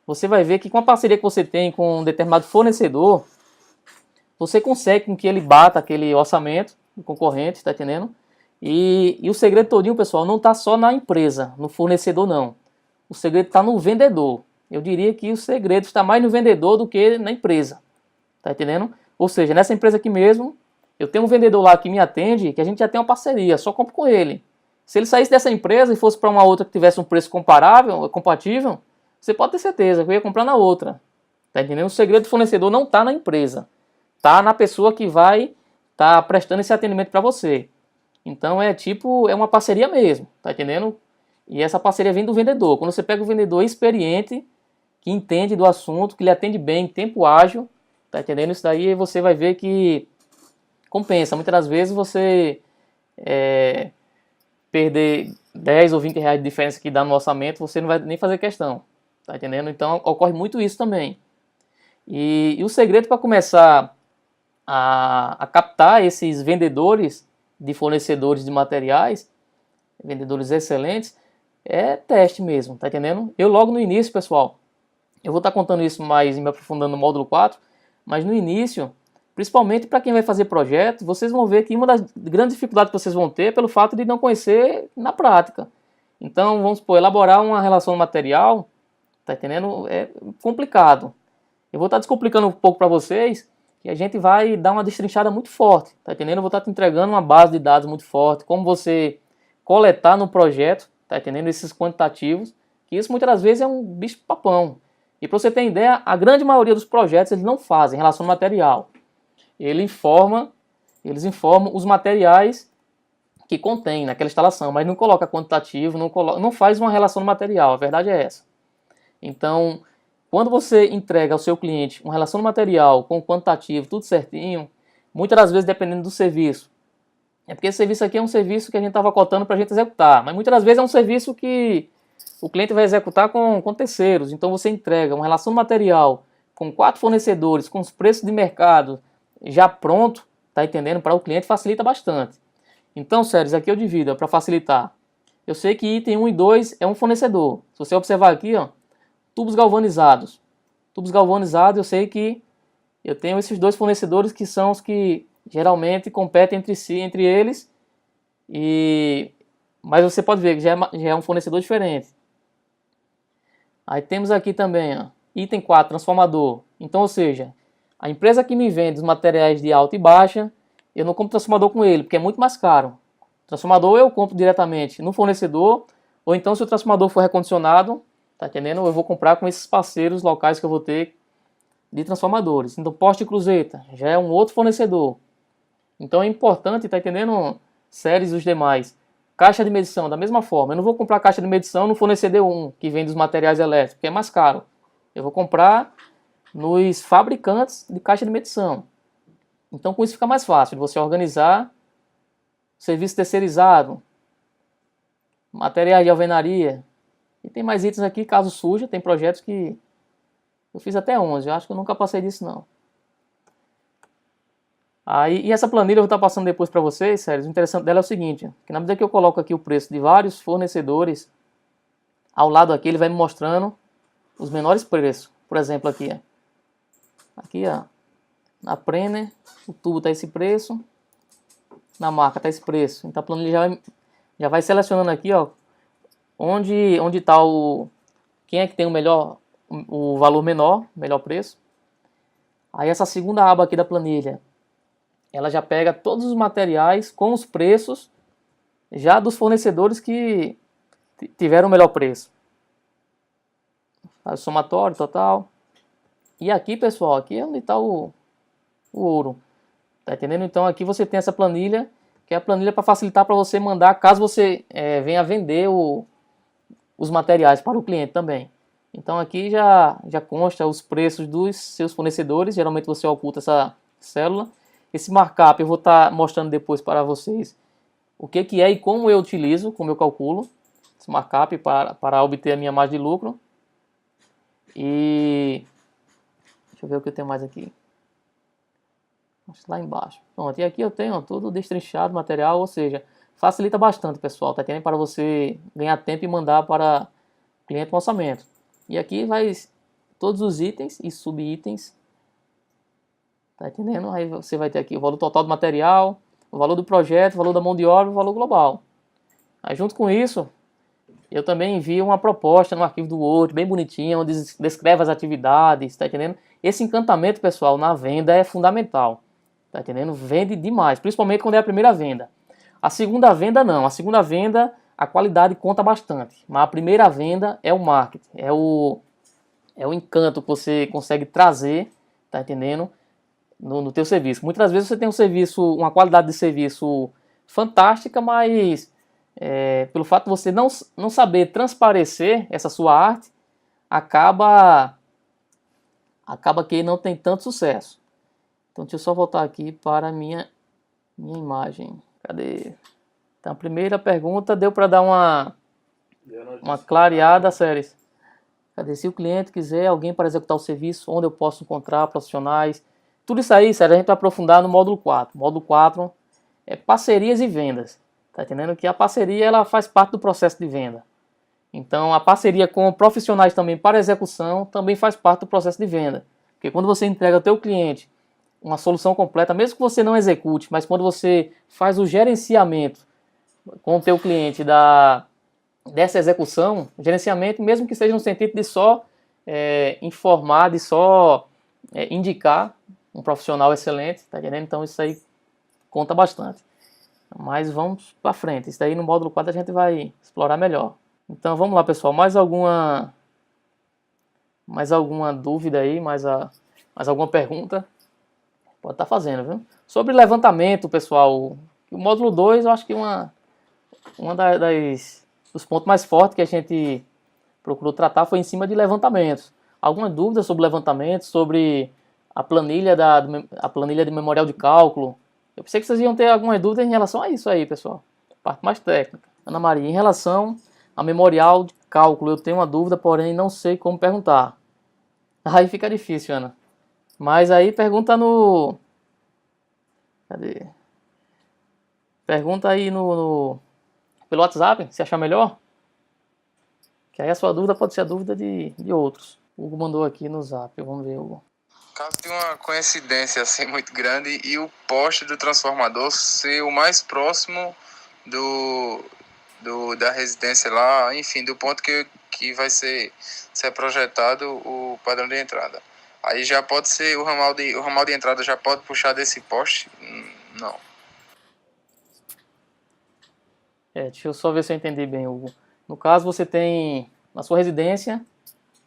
você vai ver que com a parceria que você tem com um determinado fornecedor, você consegue com que ele bata aquele orçamento do concorrente, tá entendendo? E o segredo todinho, pessoal, não está só na empresa, no fornecedor não. O segredo está no vendedor. Eu diria que o segredo está mais no vendedor do que na empresa. Tá entendendo? Ou seja, nessa empresa aqui mesmo, eu tenho um vendedor lá que me atende, que a gente já tem uma parceria, só compro com ele. Se ele saísse dessa empresa e fosse para uma outra que tivesse um preço compatível, você pode ter certeza que eu ia comprar na outra. Tá entendendo? O segredo do fornecedor não está na empresa. Está na pessoa que vai estar prestando esse atendimento para você. Então é uma parceria mesmo, tá entendendo? E essa parceria vem do vendedor. Quando você pega o vendedor experiente, que entende do assunto, que lhe atende bem em tempo ágil, tá entendendo? Isso daí você vai ver que compensa. Muitas das vezes você perder 10 ou 20 reais de diferença que dá no orçamento, você não vai nem fazer questão, tá entendendo? Então ocorre muito isso também. E o segredo para começar a captar esses vendedores de fornecedores de materiais, vendedores excelentes, é teste mesmo, tá entendendo? Eu logo no início, pessoal, eu vou estar contando isso mais e me aprofundando no módulo 4, mas no início, principalmente para quem vai fazer projeto, vocês vão ver que uma das grandes dificuldades que vocês vão ter é pelo fato de não conhecer na prática. Então, vamos supor, elaborar uma relação material, tá entendendo? É complicado. Eu vou estar descomplicando um pouco para vocês, que a gente vai dar uma destrinchada muito forte, tá entendendo? Eu vou estar te entregando uma base de dados muito forte, como você coletar no projeto, tá entendendo? Esses quantitativos, que isso muitas das vezes é um bicho papão. E para você ter ideia, a grande maioria dos projetos eles não fazem relação ao material. Eles informam os materiais que contém naquela instalação, mas não coloca quantitativo, não faz uma relação no material, a verdade é essa. Então, quando você entrega ao seu cliente uma relação de material com quantitativo, tudo certinho, muitas das vezes dependendo do serviço. É porque esse serviço aqui é um serviço que a gente estava cotando para a gente executar, mas muitas das vezes é um serviço que o cliente vai executar com terceiros. Então você entrega uma relação de material com 4 fornecedores, com os preços de mercado já pronto, tá entendendo? Para o cliente facilita bastante. Então, séries, aqui eu divido para facilitar. Eu sei que item 1 e 2 é um fornecedor. Se você observar aqui, ó, tubos galvanizados. Tubos galvanizados, eu sei que eu tenho esses 2 fornecedores que são os que geralmente competem entre eles. Mas você pode ver que já é um fornecedor diferente. Aí temos aqui também, ó, item 4, transformador. Então, ou seja, a empresa que me vende os materiais de alta e baixa, eu não compro transformador com ele, porque é muito mais caro. Transformador eu compro diretamente no fornecedor, ou então se o transformador for recondicionado, tá entendendo? Eu vou comprar com esses parceiros locais que eu vou ter de transformadores. Então, poste e cruzeta já é um outro fornecedor. Então é importante, tá entendendo? Séries e os demais. Caixa de medição, da mesma forma. Eu não vou comprar caixa de medição no fornecedor 1, que vende os materiais elétricos, que é mais caro. Eu vou comprar nos fabricantes de caixa de medição. Então com isso fica mais fácil de você organizar serviço terceirizado, materiais de alvenaria. E tem mais itens aqui, caso suja, tem projetos que eu fiz até 11, eu acho que eu nunca passei disso não. E essa planilha eu vou estar passando depois para vocês, sério, o interessante dela é o seguinte, que na medida que eu coloco aqui o preço de vários fornecedores, ao lado aqui ele vai me mostrando os menores preços. Por exemplo, aqui, ó. Aqui, ó. Na Prenner, o tubo está esse preço, na marca está esse preço. Então a planilha já vai selecionando aqui, ó, onde está quem é que tem o valor menor, melhor preço. Aí essa segunda aba aqui da planilha, ela já pega todos os materiais com os preços já dos fornecedores que tiveram o melhor preço. Faz o somatório total. E aqui, pessoal, aqui é onde está o ouro. Tá entendendo? Então aqui você tem essa planilha, que é a planilha para facilitar para você mandar, caso você venha vender os materiais para o cliente também. Então aqui já consta os preços dos seus fornecedores, geralmente você oculta essa célula. Esse markup eu vou estar mostrando depois para vocês o que é e como eu utilizo, como eu calculo esse markup para obter a minha margem de lucro. E deixa eu ver o que eu tenho mais aqui. Lá embaixo. Pronto, e aqui eu tenho tudo destrinchado, material, ou seja, facilita bastante, pessoal, tá entendendo? Para você ganhar tempo e mandar para o cliente um orçamento. E aqui vai todos os itens e subitens, tá entendendo? Aí você vai ter aqui o valor total do material, o valor do projeto, o valor da mão de obra e o valor global. Aí junto com isso, eu também envio uma proposta no arquivo do Word, bem bonitinha, onde descreve as atividades, tá entendendo? Esse encantamento, pessoal, na venda é fundamental, tá entendendo? Vende demais, principalmente quando é a primeira venda. A segunda venda não, a segunda venda a qualidade conta bastante, mas a primeira venda é o marketing, é o encanto que você consegue trazer, tá entendendo? No teu serviço. Muitas vezes você tem um serviço, uma qualidade de serviço fantástica, mas pelo fato de você não saber transparecer essa sua arte, acaba que não tem tanto sucesso. Então deixa eu só voltar aqui para a minha imagem. Cadê? Então a primeira pergunta deu para dar uma clareada, séries. Cadê? Se o cliente quiser alguém para executar o serviço, onde eu posso encontrar profissionais. Tudo isso aí, sério, a gente vai aprofundar no módulo 4. O módulo 4 é parcerias e vendas. Tá entendendo? Que a parceria ela faz parte do processo de venda. Então a parceria com profissionais também para execução também faz parte do processo de venda. Porque quando você entrega ao teu cliente uma solução completa, mesmo que você não execute, mas quando você faz o gerenciamento com o teu cliente dessa execução, gerenciamento, mesmo que seja no sentido de só informar, de só indicar um profissional excelente, tá entendendo? Então isso aí conta bastante. Mas vamos para frente, isso daí no módulo 4 a gente vai explorar melhor. Então vamos lá, pessoal, mais alguma dúvida aí, mais alguma pergunta? Pode estar fazendo, viu? Sobre levantamento, pessoal, o módulo 2 eu acho que dos pontos mais fortes que a gente procurou tratar foi em cima de levantamentos. Alguma dúvida sobre levantamento, sobre a planilha de memorial de cálculo? Eu pensei que vocês iam ter algumas dúvidas em relação a isso aí, pessoal. Parte mais técnica. Ana Maria, em relação a memorial de cálculo, eu tenho uma dúvida, porém não sei como perguntar. Aí fica difícil, Ana. Mas aí pergunta no... Cadê? Pergunta aí pelo WhatsApp, se achar melhor. Que aí a sua dúvida pode ser a dúvida de outros. O Hugo mandou aqui no Zap, vamos ver, Hugo. Caso de uma coincidência assim muito grande e o poste do transformador ser o mais próximo da residência lá, enfim, do ponto que vai ser projetado o padrão de entrada. Aí já pode ser o ramal de entrada já pode puxar desse poste? Não. Deixa eu só ver se eu entendi bem, Hugo. No caso, você tem na sua residência,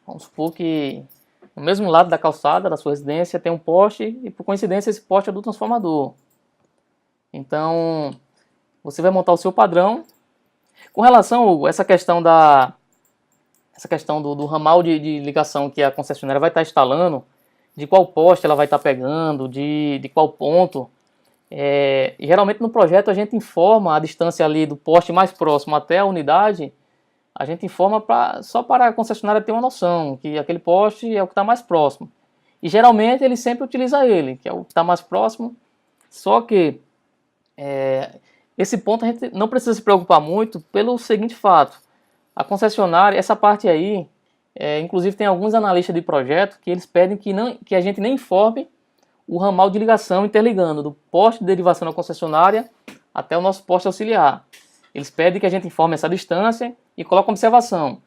vamos supor que no mesmo lado da calçada da sua residência tem um poste e, por coincidência, esse poste é do transformador. Então, você vai montar o seu padrão. Com relação, Hugo, essa questão do ramal de ligação que a concessionária vai estar instalando, de qual poste ela vai estar pegando, de qual ponto. Geralmente no projeto a gente informa a distância ali do poste mais próximo até a unidade, a gente informa só para a concessionária ter uma noção, que aquele poste é o que está mais próximo. E geralmente ele sempre utiliza ele, que é o que está mais próximo, só que esse ponto a gente não precisa se preocupar muito pelo seguinte fato. A concessionária, essa parte aí, inclusive tem alguns analistas de projeto que eles pedem que a gente nem informe o ramal de ligação interligando do poste de derivação da concessionária até o nosso poste auxiliar. Eles pedem que a gente informe essa distância e coloque observação.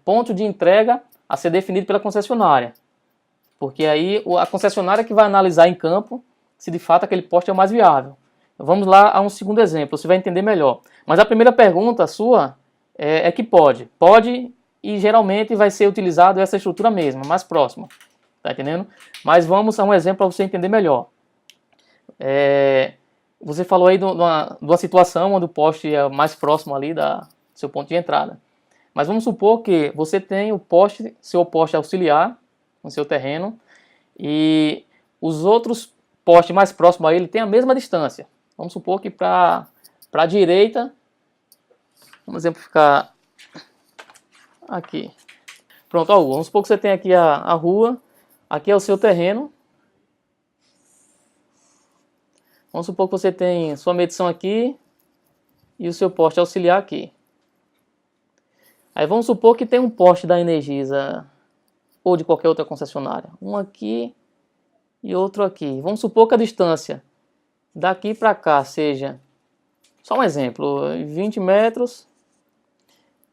Ponto de entrega a ser definido pela concessionária. Porque aí a concessionária que vai analisar em campo se de fato aquele poste é o mais viável. Vamos lá a um segundo exemplo, você vai entender melhor. Mas a primeira pergunta sua é que pode. Pode e geralmente vai ser utilizado essa estrutura mesma, mais próxima. Tá entendendo? Mas vamos a um exemplo para você entender melhor. Você falou aí de uma situação onde o poste é mais próximo ali do seu ponto de entrada. Mas vamos supor que você tem seu poste auxiliar no seu terreno e os outros postes mais próximos a ele têm a mesma distância. Vamos supor que para a direita, vamos exemplificar aqui. Pronto, ó, vamos supor que você tem aqui a rua, aqui é o seu terreno. Vamos supor que você tem sua medição aqui e o seu poste auxiliar aqui. Aí vamos supor que tem um poste da Energisa ou de qualquer outra concessionária. Um aqui e outro aqui. Vamos supor que a distância daqui para cá seja, só um exemplo, 20 metros.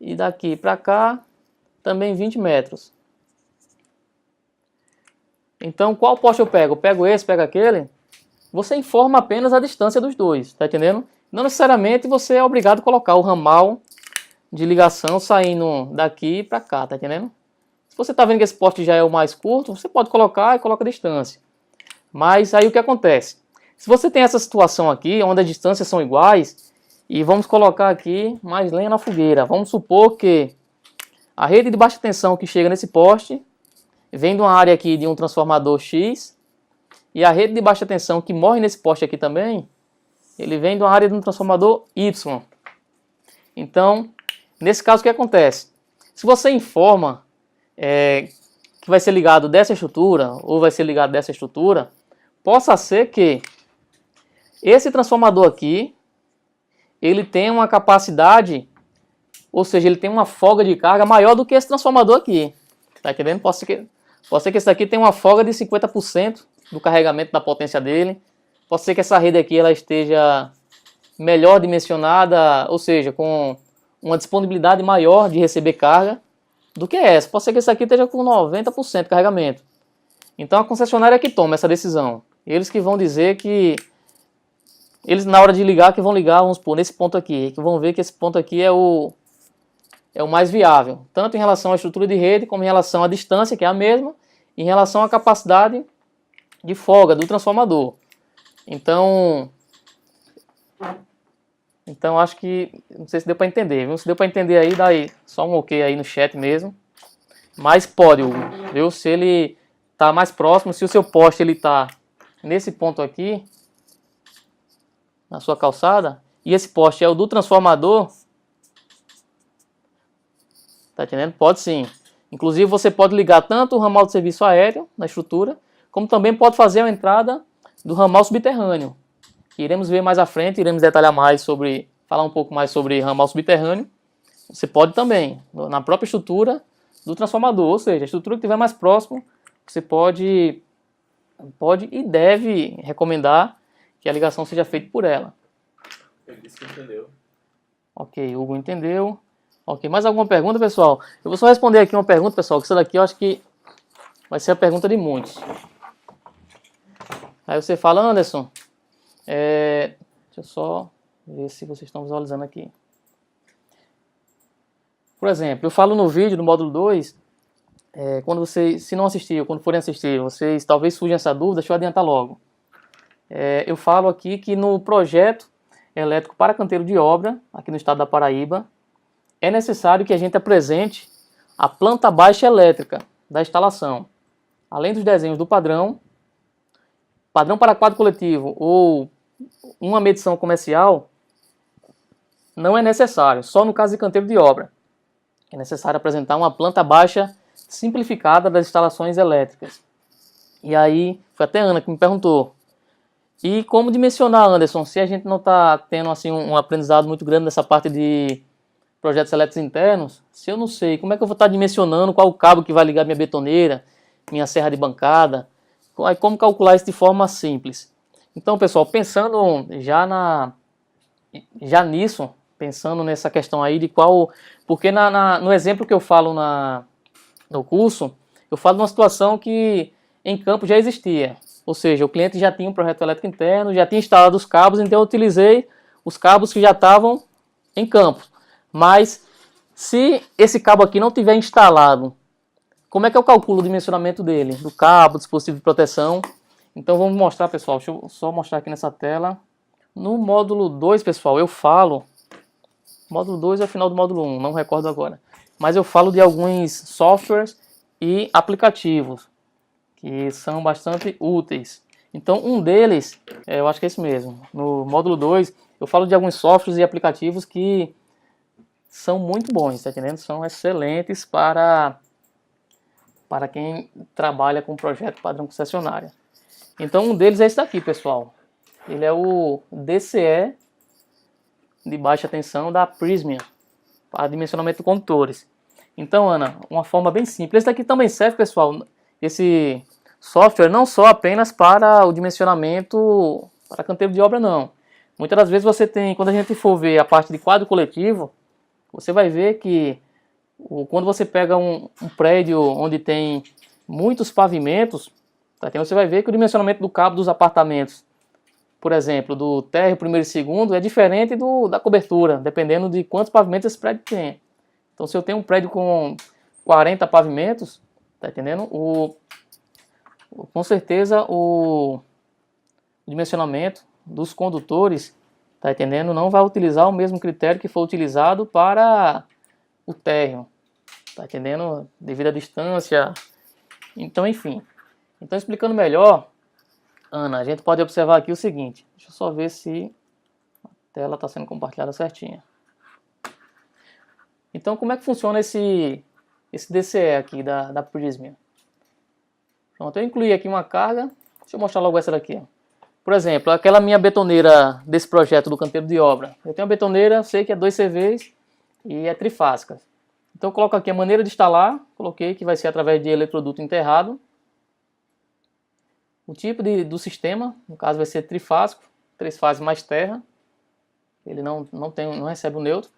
E daqui para cá também 20 metros. Então qual poste eu pego? Eu pego esse, pego aquele? Você informa apenas a distância dos dois, tá entendendo? Não necessariamente você é obrigado a colocar o ramal de ligação saindo daqui para cá, tá entendendo? Se você tá vendo que esse poste já é o mais curto, você pode colocar e coloca a distância. Mas aí o que acontece? Se você tem essa situação aqui, onde as distâncias são iguais, e vamos colocar aqui mais lenha na fogueira. Vamos supor que a rede de baixa tensão que chega nesse poste vem de uma área aqui de um transformador X, e a rede de baixa tensão que morre nesse poste aqui também, ele vem de uma área de um transformador Y. Então, nesse caso o que acontece? Se você informa que vai ser ligado dessa estrutura, ou vai ser ligado dessa estrutura, possa ser que esse transformador aqui, ele tem uma capacidade, ou seja, ele tem uma folga de carga maior do que esse transformador aqui. Tá entendendo? Pode ser que esse aqui tenha uma folga de 50% do carregamento da potência dele. Pode ser que essa rede aqui ela esteja melhor dimensionada, ou seja, com uma disponibilidade maior de receber carga do que essa. Pode ser que esse aqui esteja com 90% de carregamento. Então a concessionária é que toma essa decisão. Eles que vão dizer que eles na hora de ligar, que vão ligar, vamos supor, nesse ponto aqui, que vão ver que esse ponto aqui é o mais viável, tanto em relação à estrutura de rede, como em relação à distância, que é a mesma, e em relação à capacidade de folga do transformador. Então acho que, não sei se deu para entender, viu? Se deu para entender aí, dá aí só um ok aí no chat mesmo. Mas pode, Hugo, viu? Se ele tá mais próximo, se o seu poste ele tá nesse ponto aqui, na sua calçada, e esse poste é o do transformador, tá entendendo? Pode sim. Inclusive você pode ligar tanto o ramal de serviço aéreo na estrutura, como também pode fazer a entrada do ramal subterrâneo. Iremos ver mais à frente, iremos detalhar mais falar um pouco mais sobre ramal subterrâneo. Você pode também, na própria estrutura do transformador, ou seja, a estrutura que estiver mais próximo, você pode e deve recomendar que a ligação seja feita por ela. Ele disse que entendeu. Ok, Hugo entendeu. Ok, mais alguma pergunta, pessoal? Eu vou só responder aqui uma pergunta, pessoal, que essa daqui eu acho que vai ser a pergunta de muitos. Aí você fala, Anderson, deixa eu só ver se vocês estão visualizando aqui. Por exemplo, eu falo no vídeo, no módulo 2, quando vocês, se não assistiu, quando forem assistir, vocês talvez surjam essa dúvida, deixa eu adiantar logo. Eu falo aqui que no projeto elétrico para canteiro de obra, aqui no estado da Paraíba, é necessário que a gente apresente a planta baixa elétrica da instalação. Além dos desenhos do padrão para quadro coletivo ou uma medição comercial, não é necessário, só no caso de canteiro de obra. É necessário apresentar uma planta baixa simplificada das instalações elétricas. E aí, foi até a Ana que me perguntou, e como dimensionar, Anderson, se a gente não está tendo assim, um aprendizado muito grande nessa parte de projetos elétricos internos, se eu não sei, como é que eu vou estar dimensionando qual o cabo que vai ligar minha betoneira, minha serra de bancada, Aí, como calcular isso de forma simples? Então, pessoal, pensando já nisso, pensando nessa questão aí de qual... Porque no exemplo que eu falo no curso, eu falo de uma situação que em campo já existia. Ou seja, o cliente já tinha um projeto elétrico interno, já tinha instalado os cabos, então eu utilizei os cabos que já estavam em campo. Mas se esse cabo aqui não tiver instalado, como é que eu calculo o dimensionamento dele? Do cabo, do dispositivo de proteção. Então vamos mostrar, pessoal. Deixa eu só mostrar aqui nessa tela. No módulo 2, pessoal, eu falo... Módulo 2 é o final do módulo 1, não recordo agora. Mas eu falo de alguns softwares e aplicativos que são bastante úteis. Então um deles, eu acho que é esse mesmo. No módulo 2 eu falo de alguns softwares e aplicativos que são muito bons, tá entendendo? São excelentes para quem trabalha com projeto padrão concessionária. Então um deles é esse daqui, pessoal. Ele é o DCE de baixa tensão da Prysmian para dimensionamento de condutores. Então, Ana, uma forma bem simples. Esse daqui também serve, pessoal, esse software não só apenas para o dimensionamento para canteiro de obra, não. Muitas das vezes você tem, quando a gente for ver a parte de quadro coletivo, você vai ver que quando você pega um prédio onde tem muitos pavimentos, tá? Então você vai ver que o dimensionamento do cabo dos apartamentos, por exemplo, do térreo, primeiro e segundo, é diferente da cobertura, dependendo de quantos pavimentos esse prédio tem. Então, se eu tenho um prédio com 40 pavimentos, tá entendendo? Com certeza, o dimensionamento dos condutores, tá entendendo? Não vai utilizar o mesmo critério que foi utilizado para o térreo, tá entendendo? Devido à distância. Então, enfim. Então, explicando melhor, Ana, a gente pode observar aqui o seguinte. Deixa eu só ver se a tela está sendo compartilhada certinha. Então, como é que funciona esse DCE aqui da Prysmian? Pronto, eu incluí aqui uma carga. Deixa eu mostrar logo essa daqui. Por exemplo, aquela minha betoneira desse projeto do canteiro de obra. Eu tenho uma betoneira, sei que é 2 CVs e é trifásica. Então, eu coloco aqui a maneira de instalar. Coloquei que vai ser através de eletroduto enterrado. O tipo do sistema, no caso vai ser trifásico, 3 fases mais terra. Ele não recebe o neutro.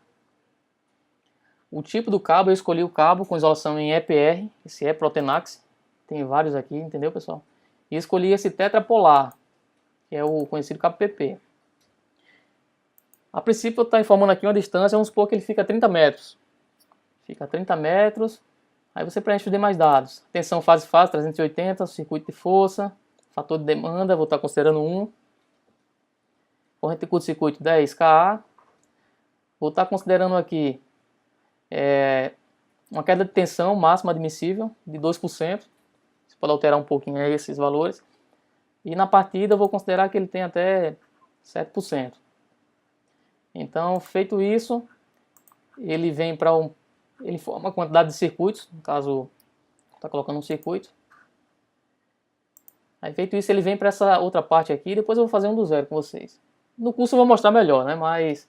O tipo do cabo, eu escolhi o cabo com isolação em EPR, esse é Protenax. Tem vários aqui, entendeu, pessoal? E escolhi esse tetrapolar, que é o conhecido cabo PP. A princípio eu estou informando aqui uma distância, vamos supor que ele fica a 30 metros. Fica a 30 metros, aí você preenche os demais dados. Tensão fase-fase, 380, circuito de força. Fator de demanda, vou estar considerando 1. Corrente de curto-circuito 10 kA. Vou estar considerando aqui uma queda de tensão máxima admissível de 2%. Você pode alterar um pouquinho aí esses valores. E na partida eu vou considerar que ele tem até 7%. Então, feito isso, ele vem para ele forma uma quantidade de circuitos. No caso, está colocando um circuito. Aí, feito isso, ele vem para essa outra parte aqui, depois eu vou fazer um do zero com vocês. No curso eu vou mostrar melhor, né? Mas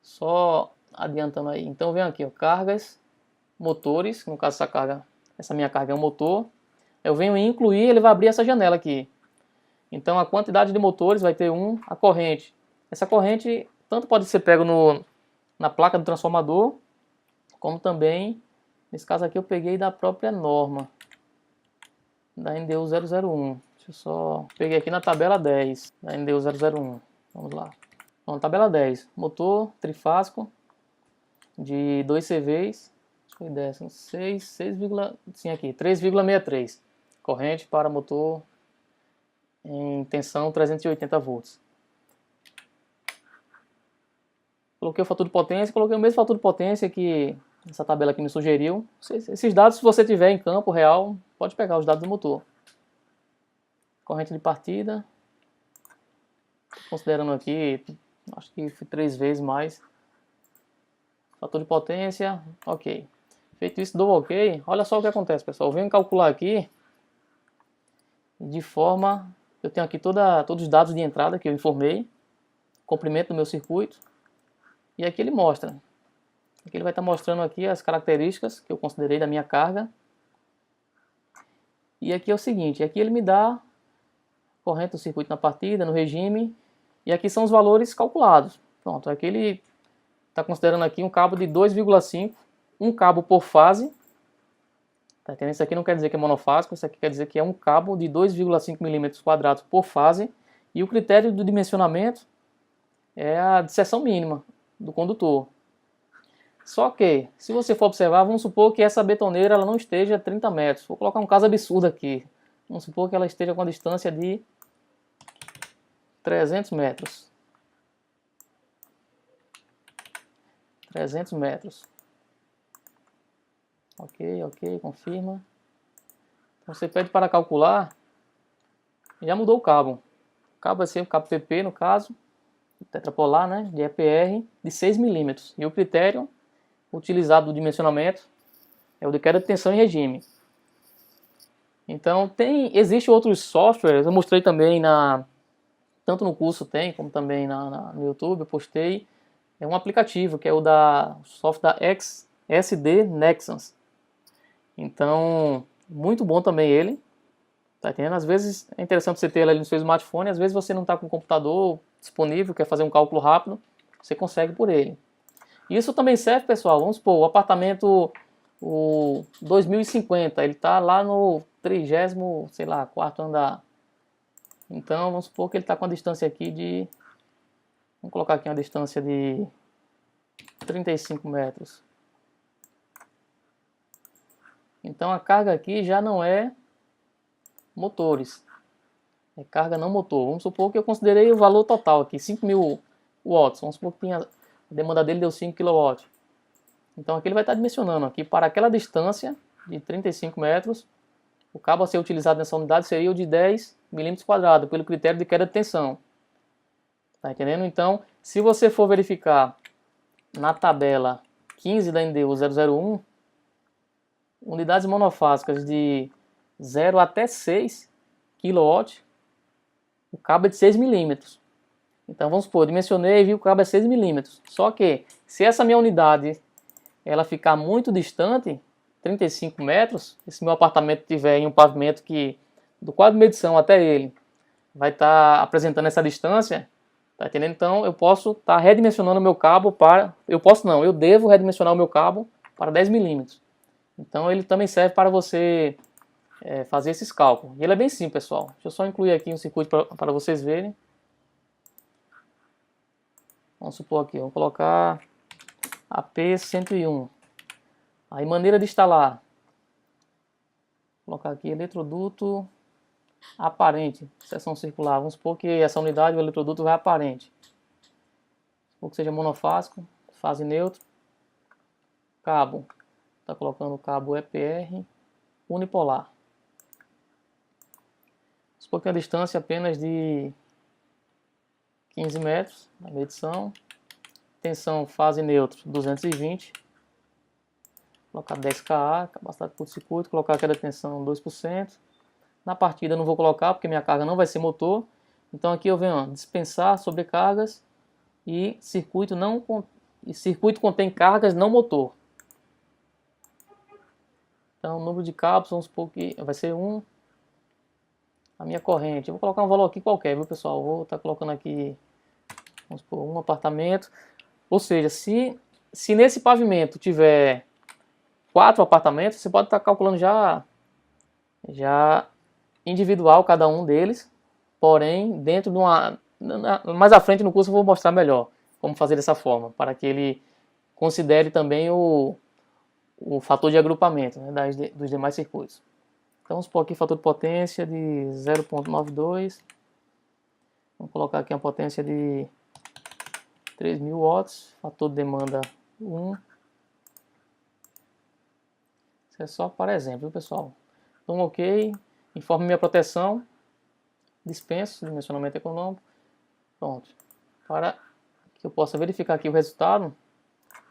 só adiantando aí. Então vem aqui, ó, cargas, motores, no caso essa minha carga é um motor. Eu venho incluir, ele vai abrir essa janela aqui. Então a quantidade de motores vai ter a corrente. Essa corrente tanto pode ser pego na placa do transformador, como também, nesse caso aqui eu peguei da própria norma, da NDU 001. Deixa eu só... Peguei aqui na tabela 10 da NDU 001. Vamos lá. Bom, tabela 10. Motor trifásico de 2 CVs. Foi 3,63. Corrente para motor em tensão 380 volts. Coloquei o fator de potência. Coloquei o mesmo fator de potência que essa tabela aqui me sugeriu. Esses dados, se você tiver em campo real, pode pegar os dados do motor. Corrente de partida, considerando aqui, acho que foi 3 vezes mais. Fator de potência, ok. Feito isso, dou ok. Olha só o que acontece, pessoal. Eu venho calcular aqui de forma... Eu tenho aqui todos os dados de entrada que eu informei, comprimento do meu circuito, e aqui ele mostra. Aqui ele vai estar mostrando aqui as características que eu considerei da minha carga. E aqui é o seguinte, aqui ele me dá corrente do circuito na partida, no regime, e aqui são os valores calculados. Pronto, aqui ele está considerando aqui um cabo de 2,5, um cabo por fase. Tá entendendo? Isso aqui não quer dizer que é monofásico, isso aqui quer dizer que é um cabo de 2,5 milímetros quadrados por fase, e o critério do dimensionamento é a disseção mínima do condutor. Só que, se você for observar, vamos supor que essa betoneira ela não esteja a 30 metros. Vou colocar um caso absurdo aqui. Vamos supor que ela esteja com a distância de 300 metros. 300 metros. Ok, confirma. Então você pede para calcular. Já mudou o cabo. O cabo vai ser o cabo PP, no caso. Tetrapolar, né? De EPR, de 6 milímetros. E o critério utilizado do dimensionamento é o de queda de tensão em regime. Então, existe outros softwares. Eu mostrei também tanto no curso como também no YouTube, eu postei. É um aplicativo que é o software da SD Nexans. Então, muito bom também ele. Tá entendendo? Às vezes é interessante você ter ele ali no seu smartphone, às vezes você não está com o computador disponível, quer fazer um cálculo rápido, você consegue por ele. Isso também serve, pessoal, vamos supor, o apartamento 2050, ele está lá no 30º, sei lá, quarto andar. Então, vamos supor que ele está com a distância aqui de... Vamos colocar aqui uma distância de 35 metros. Então, a carga aqui já não é motores. É carga não motor. Vamos supor que eu considerei o valor total aqui, 5.000 watts. Vamos supor que a demanda dele deu 5 kW. Então, aqui ele vai estar dimensionando aqui para aquela distância de 35 metros. O cabo a ser utilizado nessa unidade seria o de 10 milímetros quadrados, pelo critério de queda de tensão. Tá entendendo? Então, se você for verificar na tabela 15 da NDU 001, unidades monofásicas de 0 até 6 kW, o cabo é de 6 milímetros. Então, vamos supor, eu dimensionei e vi que o cabo é 6 milímetros. Só que, se essa minha unidade ela ficar muito distante, 35 metros, se meu apartamento tiver em um pavimento que do quadro de medição até ele vai estar apresentando essa distância, tá entendendo? Então eu posso estar redimensionando o meu cabo para... eu devo redimensionar o meu cabo para 10 milímetros. Então ele também serve para você fazer esses cálculos. E ele é bem simples, pessoal. Deixa eu só incluir aqui um circuito para vocês verem. Vamos supor aqui, vou colocar AP101. Aí maneira de instalar. Vou colocar aqui eletroduto aparente, seção circular. Vamos supor que essa unidade, o eletroduto vai aparente. Vamos supor que seja monofásico, fase neutro. Cabo. Está colocando o cabo EPR unipolar. Vamos supor que a distância apenas de 15 metros na medição. Tensão fase neutro 220. Colocar 10 kA, capacidade de curto-circuito, colocar a queda de tensão 2%. Na partida eu não vou colocar porque minha carga não vai ser motor. Então aqui eu venho dispensar sobrecargas e circuito contém cargas não motor. Então o número de cabos, vamos supor que vai ser 1. A minha corrente, eu vou colocar um valor aqui qualquer, viu pessoal? Vou estar colocando aqui, vamos supor, um apartamento. Ou seja, se nesse pavimento tiver 4 apartamentos, você pode estar calculando já individual cada um deles, porém dentro de uma... mais à frente no curso eu vou mostrar melhor como fazer dessa forma, para que ele considere também o fator de agrupamento, né, dos demais circuitos. Então vamos pôr aqui fator de potência de 0,92, vamos colocar aqui uma potência de 3.000 watts, fator de demanda 1. Isso é só para exemplo, viu, pessoal? Então, ok, informe minha proteção, dispenso, dimensionamento econômico, pronto. Para que eu possa verificar aqui o resultado,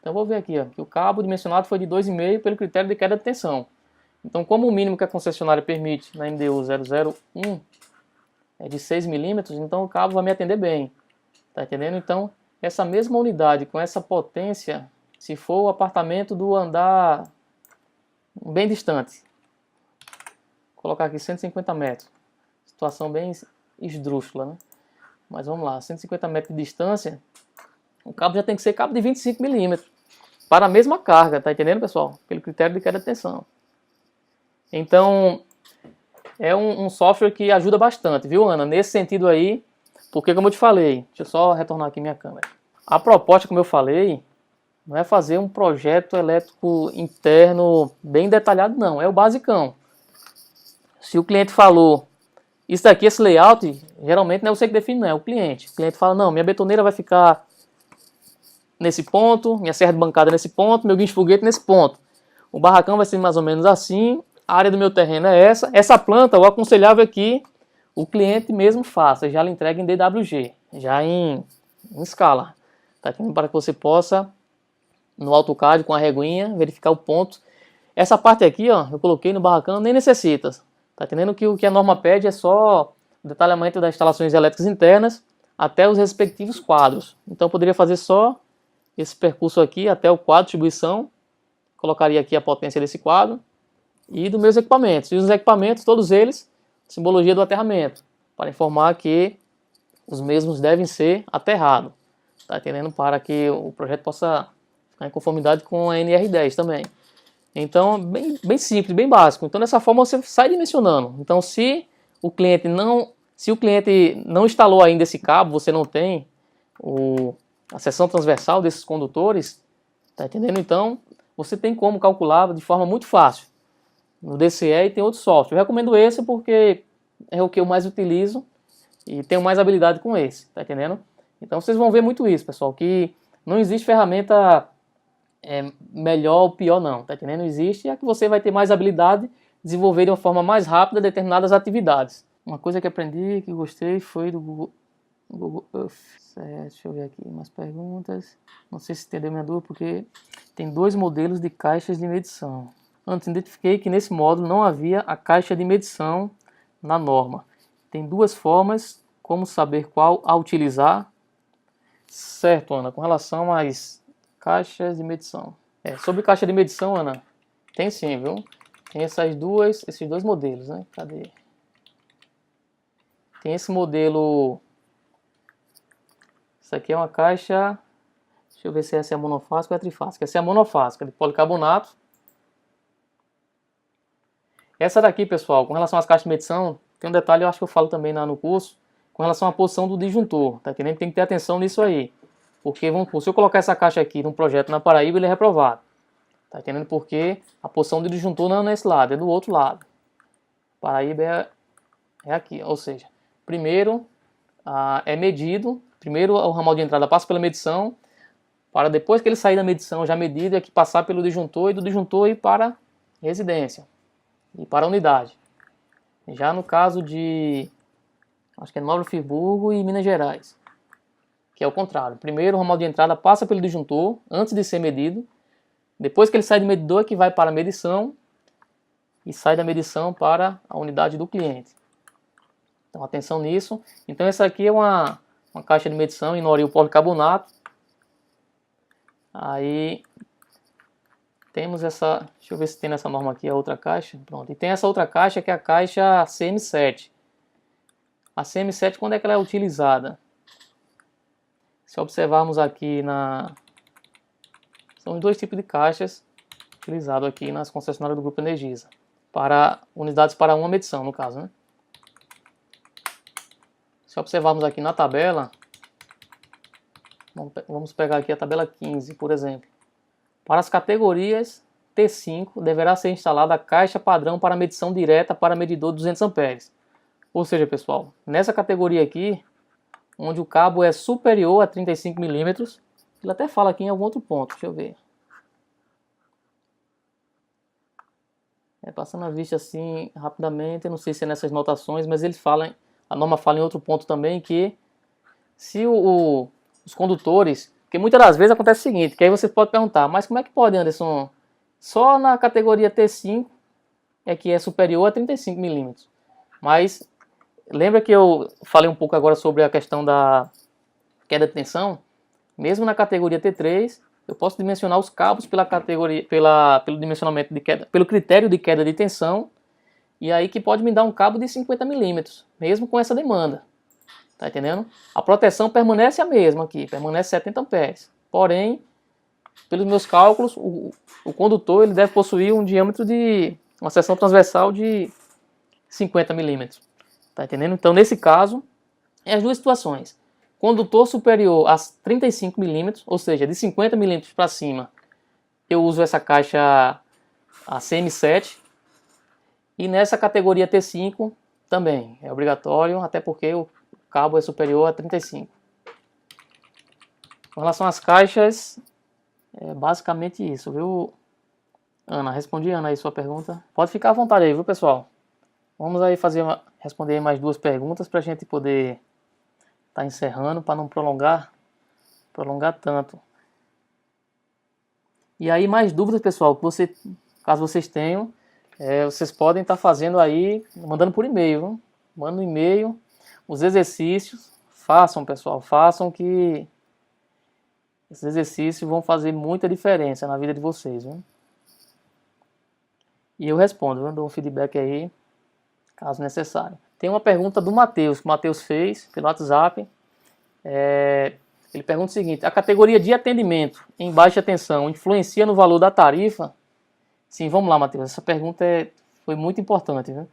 então eu vou ver aqui ó, que o cabo dimensionado foi de 2,5 pelo critério de queda de tensão. Então, como o mínimo que a concessionária permite na NDU 001 é de 6 milímetros, então o cabo vai me atender bem, tá entendendo? Então, essa mesma unidade com essa potência, se for o apartamento do andar bem distante, vou colocar aqui 150 metros, situação bem esdrúxula, né? Mas vamos lá, 150 metros de distância, o cabo já tem que ser cabo de 25 milímetros para a mesma carga, tá entendendo, pessoal? Pelo critério de queda de tensão. Então, é um software que ajuda bastante, viu, Ana? Nesse sentido aí, porque como eu te falei, deixa eu só retornar aqui minha câmera. A proposta, como eu falei, não é fazer um projeto elétrico interno bem detalhado, não. É o basicão. Se o cliente falou, isso daqui, esse layout, geralmente não é você que define, não, é o cliente. O cliente fala, não, minha betoneira vai ficar nesse ponto, minha serra de bancada nesse ponto, meu guincho foguete nesse ponto. O barracão vai ser mais ou menos assim, a área do meu terreno é essa. Essa planta, o aconselhável é que o cliente mesmo faça, já lhe entrega em DWG, já em escala. Tá aqui para que você possa, no AutoCAD com a reguinha, verificar o ponto. Essa parte aqui, ó, eu coloquei no barracão, nem necessita. Tá entendendo que o que a norma pede é só o detalhamento das instalações elétricas internas até os respectivos quadros. Então eu poderia fazer só esse percurso aqui até o quadro de distribuição. Colocaria aqui a potência desse quadro e dos meus equipamentos. E os equipamentos, todos eles, simbologia do aterramento, para informar que os mesmos devem ser aterrados. Tá entendendo? Para que o projeto possa ficar em conformidade com a NR10 também. Então, bem simples, bem básico. Então, dessa forma, você sai dimensionando. Então, se o cliente não instalou ainda esse cabo, você não tem a seção transversal desses condutores, tá entendendo? Então, você tem como calcular de forma muito fácil. No DCE e tem outro software. Eu recomendo esse porque é o que eu mais utilizo e tenho mais habilidade com esse, tá entendendo? Então, vocês vão ver muito isso, pessoal, que não existe ferramenta melhor ou pior não, tá entendendo? Existe a que você vai ter mais habilidade, desenvolver de uma forma mais rápida determinadas atividades. Uma coisa que aprendi, que gostei, foi do Google Earth. Certo, deixa eu ver aqui mais perguntas. Não sei se entendeu minha dúvida, porque tem 2 modelos de caixas de medição. Antes, identifiquei que nesse módulo não havia a caixa de medição na norma. Tem 2 formas, como saber qual a utilizar. Certo, Ana, com relação às caixas de medição. Sobre caixa de medição, Ana, tem sim, viu? Tem esses dois modelos, né? Cadê? Tem esse modelo. Isso aqui é uma caixa. Deixa eu ver se essa é a monofásica ou a trifásica. Essa é a monofásica, de policarbonato. Essa daqui, pessoal, com relação às caixas de medição, tem um detalhe, eu acho que eu falo também no curso, com relação à posição do disjuntor. Tá entendendo? Tem que ter atenção nisso aí. Porque, vamos supor, se eu colocar essa caixa aqui num projeto na Paraíba, ele é reprovado. Tá entendendo? Porque a posição do disjuntor não é nesse lado, é do outro lado. Paraíba é aqui, ou seja, primeiro é medido, primeiro o ramal de entrada passa pela medição, para depois que ele sair da medição já medido, é que passar pelo disjuntor e do disjuntor ir para a residência e para a unidade. Já no caso de, acho que é Nova Friburgo e Minas Gerais, que é o contrário. Primeiro o ramal de entrada passa pelo disjuntor antes de ser medido, depois que ele sai do medidor é que vai para a medição e sai da medição para a unidade do cliente. Então atenção nisso. Então essa aqui é uma caixa de medição em noril policarbonato. Aí temos essa, deixa eu ver se tem nessa norma aqui a outra caixa. Pronto. E tem essa outra caixa que é a caixa CM7. A CM7, quando é que ela é utilizada? Se observarmos aqui são 2 tipos de caixas utilizados aqui nas concessionárias do Grupo Energisa. Para unidades para uma medição, no caso, né? Se observarmos aqui na tabela, vamos pegar aqui a tabela 15, por exemplo. Para as categorias T5, deverá ser instalada a caixa padrão para medição direta para medidor 200 amperes. Ou seja, pessoal, nessa categoria aqui, onde o cabo é superior a 35 milímetros, ele até fala aqui em algum outro ponto, deixa eu ver. Passando a vista assim rapidamente, eu não sei se é nessas notações, mas a norma fala em outro ponto também, que se os condutores, porque muitas das vezes acontece o seguinte, que aí você pode perguntar, mas como é que pode, Anderson? Só na categoria T5 é que é superior a 35 milímetros. Mas lembra que eu falei um pouco agora sobre a questão da queda de tensão? Mesmo na categoria T3, eu posso dimensionar os cabos pelo dimensionamento de queda, pelo critério de queda de tensão, e aí que pode me dar um cabo de 50 milímetros, mesmo com essa demanda. Tá entendendo? A proteção permanece a mesma aqui, permanece 70 amperes. Porém, pelos meus cálculos, o condutor ele deve possuir um diâmetro de uma seção transversal de 50 milímetros. Tá entendendo? Então, nesse caso, é as duas situações. Condutor superior a 35 milímetros, ou seja, de 50 milímetros para cima, eu uso essa caixa a CM7. E nessa categoria T5 também é obrigatório, até porque o cabo é superior a 35. Com relação às caixas, é basicamente isso, viu, Ana? Respondi, Ana, aí sua pergunta. Pode ficar à vontade aí, viu, pessoal? Vamos aí responder mais duas perguntas para a gente poder estar encerrando, para não prolongar tanto. E aí, mais dúvidas, pessoal, que caso vocês tenham, vocês podem estar fazendo aí, mandando por e-mail, viu? Manda um e-mail, os exercícios, façam, pessoal, façam, que esses exercícios vão fazer muita diferença na vida de vocês, viu? E eu respondo, viu? Dou um feedback aí, caso necessário. Tem uma pergunta do Matheus, que o Matheus fez pelo WhatsApp. Ele pergunta o seguinte: a categoria de atendimento em baixa tensão influencia no valor da tarifa? Sim, vamos lá, Matheus. Essa pergunta foi muito importante, viu?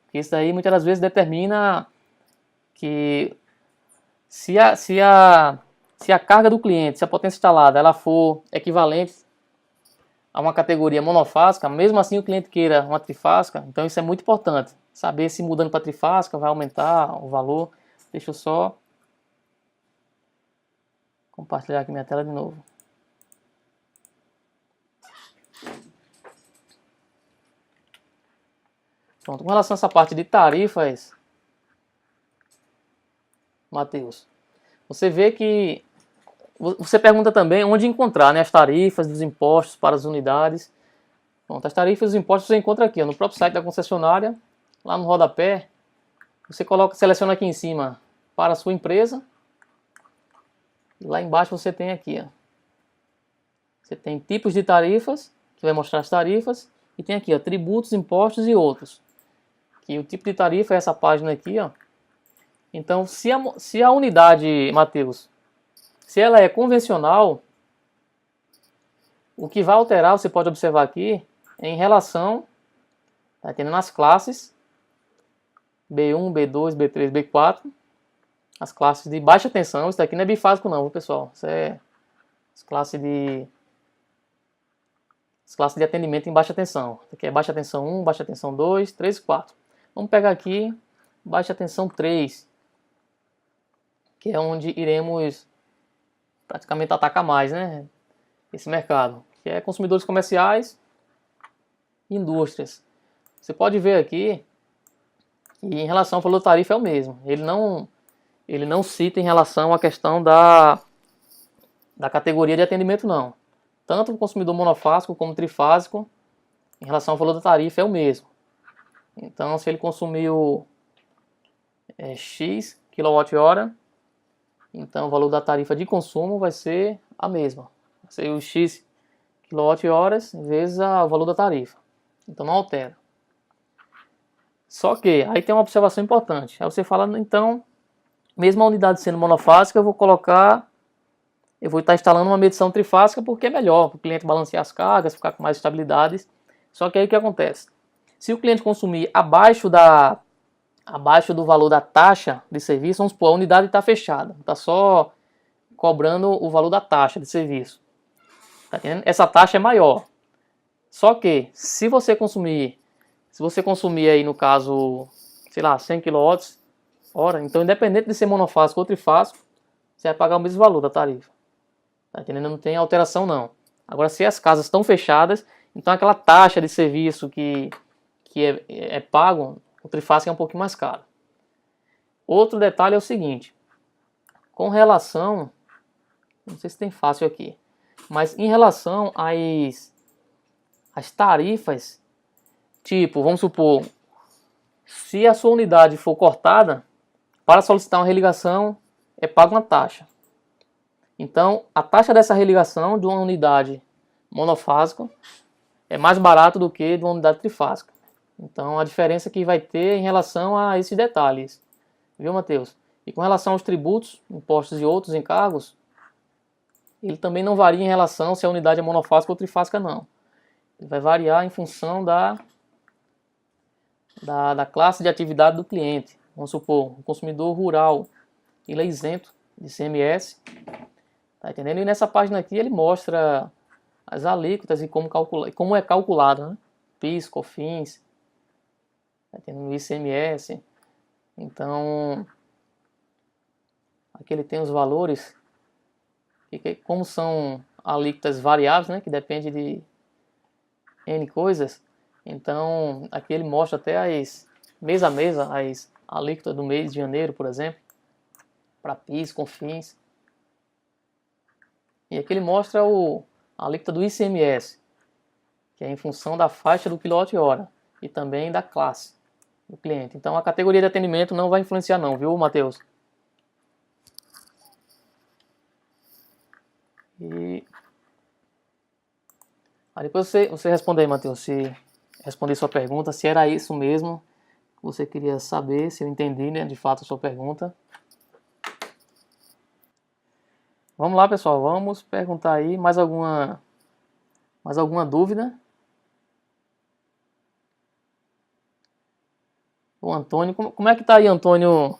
Porque isso daí muitas das vezes determina que se a carga do cliente, se a potência instalada ela for equivalente a uma categoria monofásica, mesmo assim o cliente queira uma trifásica, então isso é muito importante. Saber se mudando para trifásica vai aumentar o valor. Deixa eu só compartilhar aqui minha tela de novo. Pronto, com relação a essa parte de tarifas, Matheus, você vê que você pergunta também onde encontrar, né, as tarifas dos impostos para as unidades. Pronto, as tarifas dos impostos você encontra aqui, ó, no próprio site da concessionária, lá no rodapé. Você seleciona aqui em cima para a sua empresa. E lá embaixo você tem aqui, ó, você tem tipos de tarifas, que vai mostrar as tarifas, e tem aqui, ó, tributos, impostos e outros. Que o tipo de tarifa é essa página aqui, ó. Então, se a unidade, Matheus, se ela é convencional, o que vai alterar, você pode observar aqui, é em relação, tá entendendo, as classes B1, B2, B3, B4, as classes de baixa tensão. Isso daqui não é bifásico não, viu, pessoal? Isso é as classes de atendimento em baixa tensão. Isso aqui é baixa tensão 1, baixa tensão 2, 3 e 4. Vamos pegar aqui baixa tensão 3, que é onde iremos praticamente atacar mais, né, esse mercado, que é consumidores comerciais e indústrias. Você pode ver aqui que em relação ao valor da tarifa é o mesmo. Ele não cita em relação à questão da categoria de atendimento, não. Tanto o consumidor monofásico como trifásico, em relação ao valor da tarifa, é o mesmo. Então, se ele consumiu X kWh, então o valor da tarifa de consumo vai ser a mesma. Vai ser o X kWh vezes o valor da tarifa. Então não altera. Só que aí tem uma observação importante. Aí você fala, então, mesmo a unidade sendo monofásica, eu vou estar instalando uma medição trifásica porque é melhor para o cliente balancear as cargas, ficar com mais estabilidade. Só que aí o que acontece? Se o cliente consumir abaixo do valor da taxa de serviço, vamos supor, a unidade está fechada, está só cobrando o valor da taxa de serviço. Tá entendendo? Essa taxa é maior. Só que, se você consumir aí, no caso, sei lá, 100 kWh, então independente de ser monofásico ou trifásico, você vai pagar o mesmo valor da tarifa. Tá entendendo? Não tem alteração não. Agora, se as casas estão fechadas, então aquela taxa de serviço que é pago, o trifásico é um pouquinho mais caro. Outro detalhe é o seguinte, com relação, não sei se tem fácil aqui, mas em relação às tarifas, tipo, vamos supor, se a sua unidade for cortada, para solicitar uma religação é pago uma taxa. Então, a taxa dessa religação de uma unidade monofásica é mais barato do que de uma unidade trifásica. Então, a diferença que vai ter em relação a esses detalhes. Viu, Matheus? E com relação aos tributos, impostos e outros encargos, ele também não varia em relação se a unidade é monofásica ou trifásica, não. Ele vai variar em função da classe de atividade do cliente. Vamos supor, um consumidor rural, ele é isento de ICMS, tá entendendo? E nessa página aqui ele mostra as alíquotas e como é calculado, né? PIS, COFINS, tá entendendo? ICMS. Então, aqui ele tem os valores, como são alíquotas variáveis, né? Que depende de N coisas. Então, aqui ele mostra até mês a mês, as alíquotas do mês de janeiro, por exemplo, para PIS, COFINS. E aqui ele mostra a alíquota do ICMS, que é em função da faixa do quilowatt-hora e também da classe do cliente. Então, a categoria de atendimento não vai influenciar não, viu, Matheus? E aí depois você responde aí, Matheus, se responder sua pergunta, se era isso mesmo que você queria saber, se eu entendi, né, de fato a sua pergunta. Vamos lá, pessoal, vamos perguntar aí mais alguma dúvida? O Antônio, como é que tá aí, Antônio?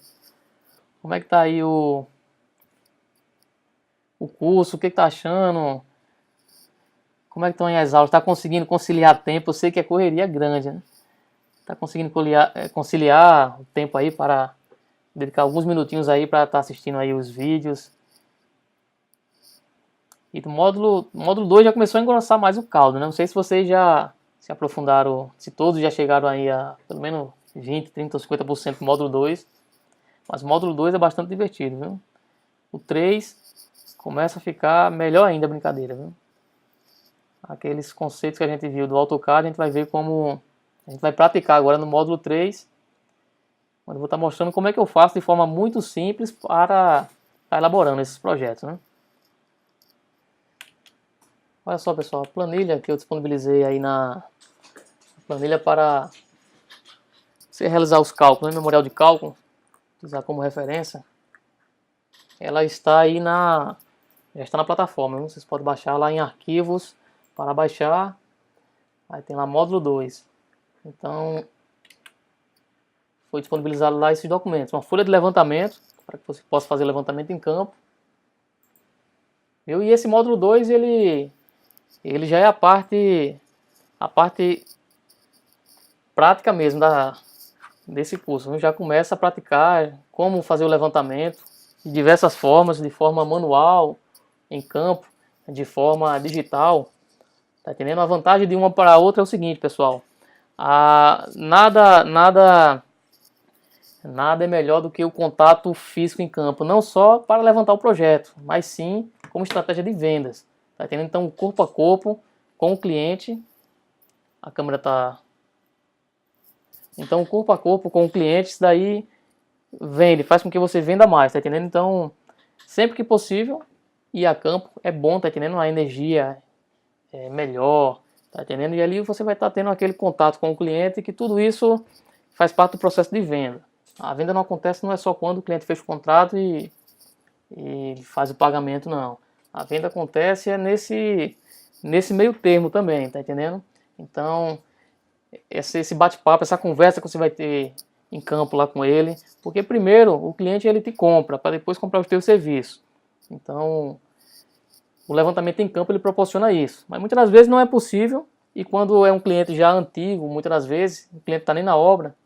Como é que tá aí o curso? O que tá achando? Como é que estão aí as aulas? Tá conseguindo conciliar tempo? Eu sei que a correria é grande, né? Tá conseguindo conciliar o tempo aí para dedicar alguns minutinhos aí para estar assistindo aí os vídeos. E do módulo 2 já começou a engrossar mais o caldo, né? Não sei se vocês já se aprofundaram, se todos já chegaram aí a pelo menos 20, 30 ou 50% do módulo 2. Mas o módulo 2 é bastante divertido, viu? O 3 começa a ficar melhor ainda a brincadeira, viu? Aqueles conceitos que a gente viu do AutoCAD, a gente vai ver como a gente vai praticar agora no módulo 3, onde eu vou estar mostrando como é que eu faço de forma muito simples para estar elaborando esses projetos, né? Olha só, pessoal, a planilha que eu disponibilizei aí na planilha para você realizar os cálculos, né? Memorial de cálculo, usar como referência, ela está aí já está na plataforma, viu? Vocês podem baixar lá em arquivos para baixar, aí tem lá módulo 2. Então, foi disponibilizado lá esses documentos, uma folha de levantamento, para que você possa fazer levantamento em campo. E esse módulo 2, ele já é a parte prática mesmo desse curso. A gente já começa a praticar como fazer o levantamento de diversas formas, de forma manual, em campo, de forma digital. Tá entendendo? A vantagem de uma para a outra é o seguinte, pessoal. Nada é melhor do que o contato físico em campo, não só para levantar o projeto, mas sim como estratégia de vendas. Tá entendendo? Então, corpo a corpo com o cliente, a câmera tá. Então, corpo a corpo com o cliente, isso daí faz com que você venda mais, tá entendendo? Então, sempre que possível, ir a campo é bom, tá entendendo? A energia é melhor, tá entendendo? E ali você vai estar tendo aquele contato com o cliente, que tudo isso faz parte do processo de venda. A venda não acontece não é só quando o cliente fez o contrato e faz o pagamento, não. A venda acontece nesse meio termo também, tá entendendo? Então, esse bate-papo, essa conversa que você vai ter em campo lá com ele, porque primeiro o cliente ele te compra, para depois comprar o teu serviço. Então, o levantamento em campo ele proporciona isso, mas muitas das vezes não é possível, e quando é um cliente já antigo, muitas das vezes o cliente está nem na obra,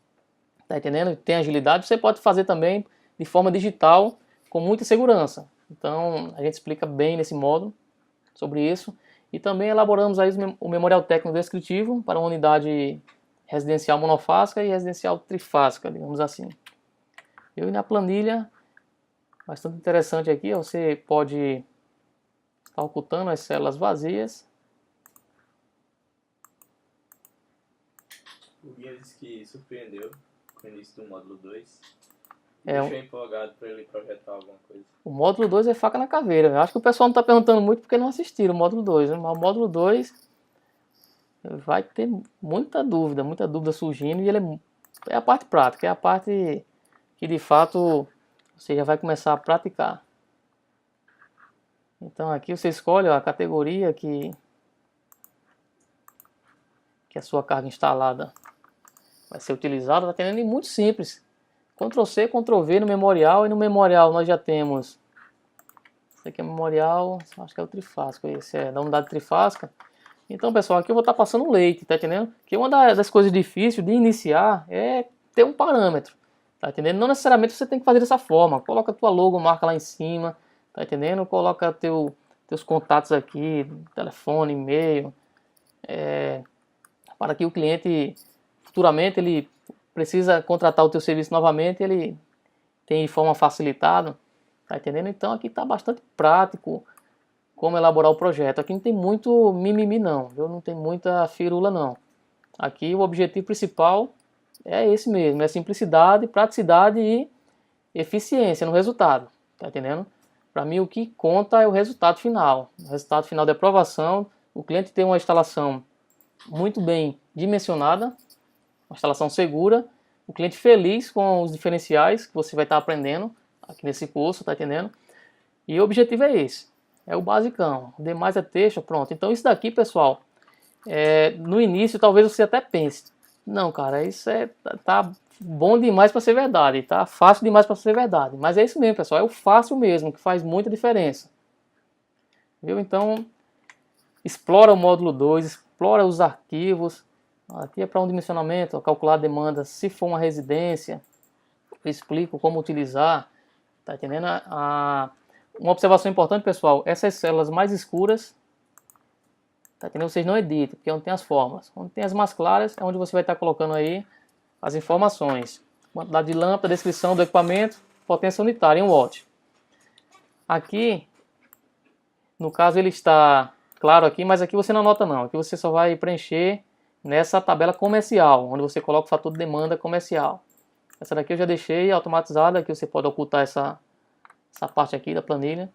tá entendendo? Tem agilidade, você pode fazer também de forma digital com muita segurança. Então, a gente explica bem nesse módulo sobre isso. E também elaboramos aí o memorial técnico descritivo para uma unidade residencial monofásica e residencial trifásica, digamos assim. E na planilha, bastante interessante aqui, você pode estar ocultando as células vazias. O Guia disse que surpreendeu com o início do módulo 2. Deixou empolgado para ele projetar alguma coisa. O módulo 2 é faca na caveira. Eu acho que o pessoal não está perguntando muito porque não assistiram o módulo 2, né? Mas o módulo 2 vai ter muita dúvida surgindo, e ele é a parte prática, é a parte que de fato você já vai começar a praticar. Então aqui você escolhe a categoria que a sua carga instalada vai ser utilizada, tá entendendo? E muito simples. Ctrl C, Ctrl V no memorial, e no memorial nós já temos, esse aqui é memorial, acho que é o trifásico, esse é da unidade trifásica. Então pessoal, aqui eu vou estar passando leite, tá entendendo? Que uma das coisas difíceis de iniciar é ter um parâmetro, tá entendendo? Não necessariamente você tem que fazer dessa forma, coloca a tua logomarca lá em cima, tá entendendo? Coloca teus contatos aqui, telefone, e-mail, para que o cliente futuramente ele precisa contratar o teu serviço novamente, ele tem de forma facilitada, tá entendendo? Então aqui está bastante prático como elaborar o projeto. Aqui não tem muito mimimi não, viu? Não tem muita firula não. Aqui o objetivo principal é esse mesmo, é simplicidade, praticidade e eficiência no resultado, tá entendendo? Para mim o que conta é o resultado final. O resultado final da aprovação, o cliente tem uma instalação muito bem dimensionada, uma instalação segura, o cliente feliz com os diferenciais que você vai estar aprendendo aqui nesse curso, tá entendendo? E o objetivo é esse, é o basicão, o demais é texto, pronto. Então isso daqui, pessoal, no início talvez você até pense, não cara, isso tá bom demais para ser verdade, tá fácil demais para ser verdade, mas é isso mesmo pessoal, é o fácil mesmo, que faz muita diferença, viu? Então explora o módulo 2, explora os arquivos. Aqui é para um dimensionamento, calcular a demanda se for uma residência. Eu explico como utilizar. Tá entendendo? Uma observação importante, pessoal, essas células mais escuras, tá entendendo? Vocês não editam, porque não tem as formas. Onde tem as mais claras é onde você vai estar colocando aí as informações. Quantidade de lâmpada, descrição do equipamento, potência unitária em watt. Aqui, no caso ele está claro aqui, mas aqui você não anota não. Aqui você só vai preencher nessa tabela comercial, onde você coloca o fator de demanda comercial. Essa daqui eu já deixei automatizada, aqui você pode ocultar essa parte aqui da planilha.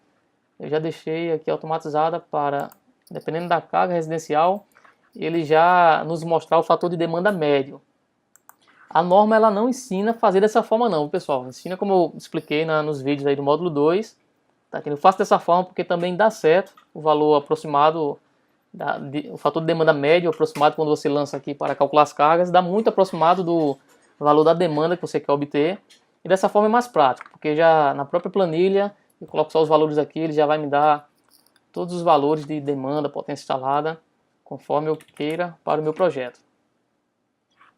Eu já deixei aqui automatizada para, dependendo da carga residencial, ele já nos mostrar o fator de demanda médio. A norma ela não ensina a fazer dessa forma não, pessoal. Ensina como eu expliquei nos vídeos aí do módulo 2. Tá? Eu faço dessa forma porque também dá certo o valor aproximado, o fator de demanda médio aproximado quando você lança aqui para calcular as cargas, dá muito aproximado do valor da demanda que você quer obter. E dessa forma é mais prático, porque já na própria planilha, eu coloco só os valores aqui, ele já vai me dar todos os valores de demanda, potência instalada, conforme eu queira para o meu projeto.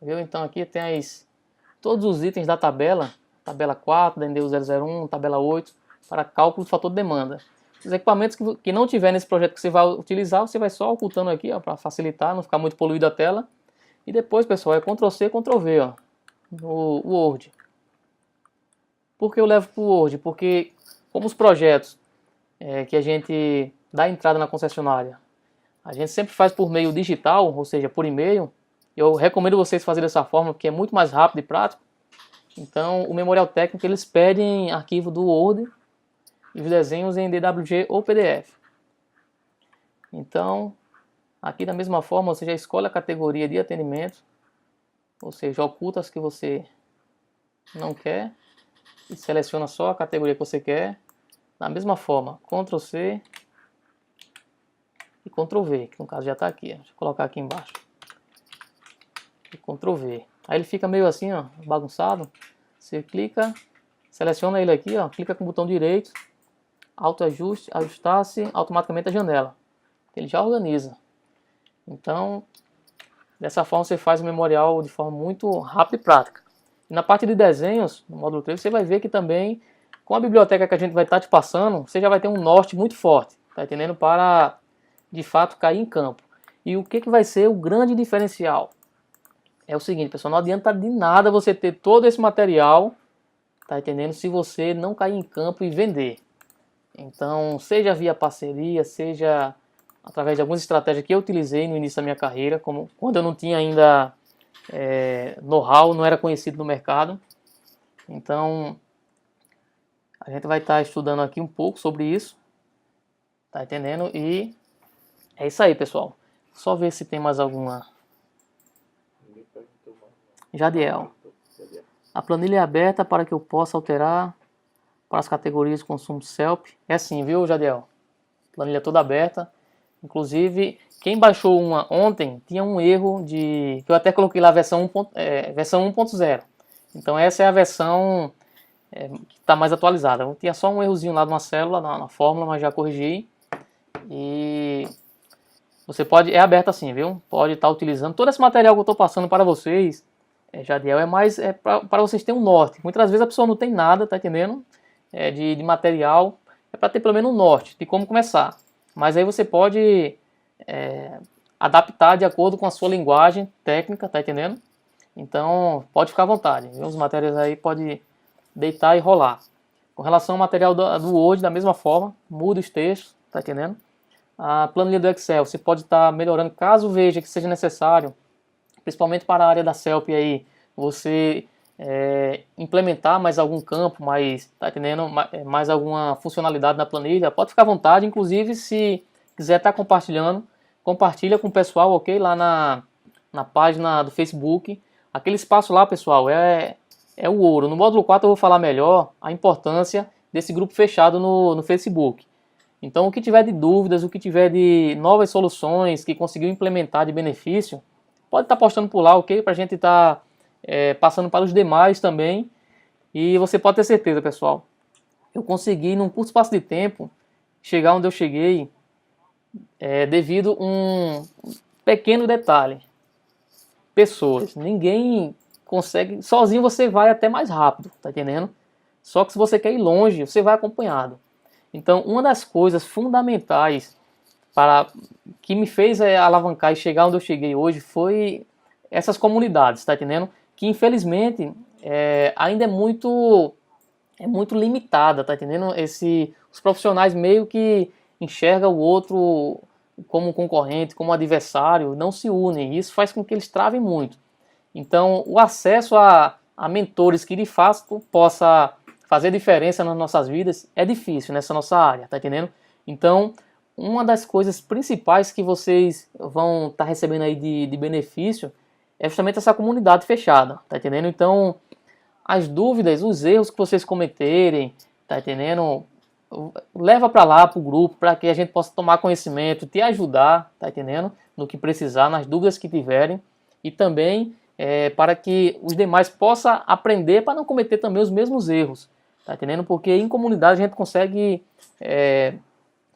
Viu? Então aqui tem todos os itens da tabela 4, da NDU 001, tabela 8, para cálculo do fator de demanda. Os equipamentos que não tiver nesse projeto que você vai utilizar, você vai só ocultando aqui, para facilitar, não ficar muito poluída a tela. E depois, pessoal, é Ctrl C, Ctrl V, ó, no Word. Por que eu levo para o Word? Porque como os projetos que a gente dá entrada na concessionária, a gente sempre faz por meio digital, ou seja, por e-mail, eu recomendo vocês fazerem dessa forma, porque é muito mais rápido e prático. Então, o memorial técnico, eles pedem arquivo do Word e os desenhos em DWG ou PDF. Então, aqui da mesma forma, você já escolhe a categoria de atendimento, ou seja, oculta as que você não quer e seleciona só a categoria que você quer. Da mesma forma, Ctrl C e Ctrl V, que no caso já está aqui. Deixa eu colocar aqui embaixo. E Ctrl V. Aí ele fica meio assim, ó, bagunçado. Você clica, seleciona ele aqui, ó, clica com o botão direito, autoajuste, ajustar-se automaticamente a janela. Ele já organiza. Então, dessa forma você faz o memorial de forma muito rápida e prática. E na parte de desenhos, no módulo 3, você vai ver que também, com a biblioteca que a gente vai estar te passando, você já vai ter um norte muito forte, tá entendendo? Para, de fato, cair em campo. E o que vai ser o grande diferencial? É o seguinte, pessoal, não adianta de nada você ter todo esse material, tá entendendo? Se você não cair em campo e vender. Então, seja via parceria, seja através de algumas estratégias que eu utilizei no início da minha carreira, como quando eu não tinha ainda know-how, não era conhecido no mercado. Então, a gente vai estar estudando aqui um pouco sobre isso, tá entendendo? E é isso aí, pessoal. Só ver se tem mais alguma. Jadiel. A planilha é aberta para que eu possa alterar para as categorias de consumo CELP. É assim, viu, Jadiel? Planilha toda aberta. Inclusive, quem baixou uma ontem tinha um erro que eu até coloquei lá versão 1.0. Então essa é a versão que está mais atualizada. Tinha só um errozinho lá de uma célula na fórmula, mas já corrigi. E você pode, é aberto assim, viu? Pode estar utilizando todo esse material que eu estou passando para vocês. Jadiel, para vocês terem um norte. Muitas vezes a pessoa não tem nada, tá entendendo? De material. É para ter pelo menos um norte de como começar. Mas aí você pode adaptar de acordo com a sua linguagem técnica, tá entendendo? Então pode ficar à vontade. Viu? Os materiais aí pode deitar e rolar. Com relação ao material do Word, da mesma forma, muda os textos, tá entendendo? A planilha do Excel, você pode estar melhorando caso veja que seja necessário, principalmente para a área da CELP aí, você implementar mais algum campo, tá entendendo? Mais alguma funcionalidade na planilha, pode ficar à vontade. Inclusive, se quiser estar compartilhando, compartilha com o pessoal, ok? Lá na página do Facebook. Aquele espaço lá, pessoal, é o ouro. No módulo 4 eu vou falar melhor a importância desse grupo fechado no Facebook. Então, o que tiver de dúvidas, o que tiver de novas soluções que conseguiu implementar de benefício, pode estar postando por lá, ok? Para a gente estar passando para os demais também. E você pode ter certeza, pessoal, eu consegui, num curto espaço de tempo, chegar onde eu cheguei devido a um pequeno detalhe. Pessoas. Ninguém consegue... Sozinho você vai até mais rápido, tá entendendo? Só que se você quer ir longe, você vai acompanhado. Então, uma das coisas fundamentais que me fez alavancar e chegar onde eu cheguei hoje foi essas comunidades, tá entendendo? Que infelizmente ainda é muito limitada, tá entendendo? Os profissionais meio que enxergam o outro como concorrente, como adversário, não se unem. E isso faz com que eles travem muito. Então, o acesso a mentores que de fato possa fazer diferença nas nossas vidas é difícil nessa nossa área, tá entendendo? Então, uma das coisas principais que vocês vão estar recebendo aí de benefício é justamente essa comunidade fechada, tá entendendo? Então, as dúvidas, os erros que vocês cometerem, tá entendendo? Leva para lá, pro grupo, para que a gente possa tomar conhecimento, te ajudar, tá entendendo? No que precisar, nas dúvidas que tiverem, e também para que os demais possam aprender para não cometer também os mesmos erros, tá entendendo? Porque em comunidade a gente consegue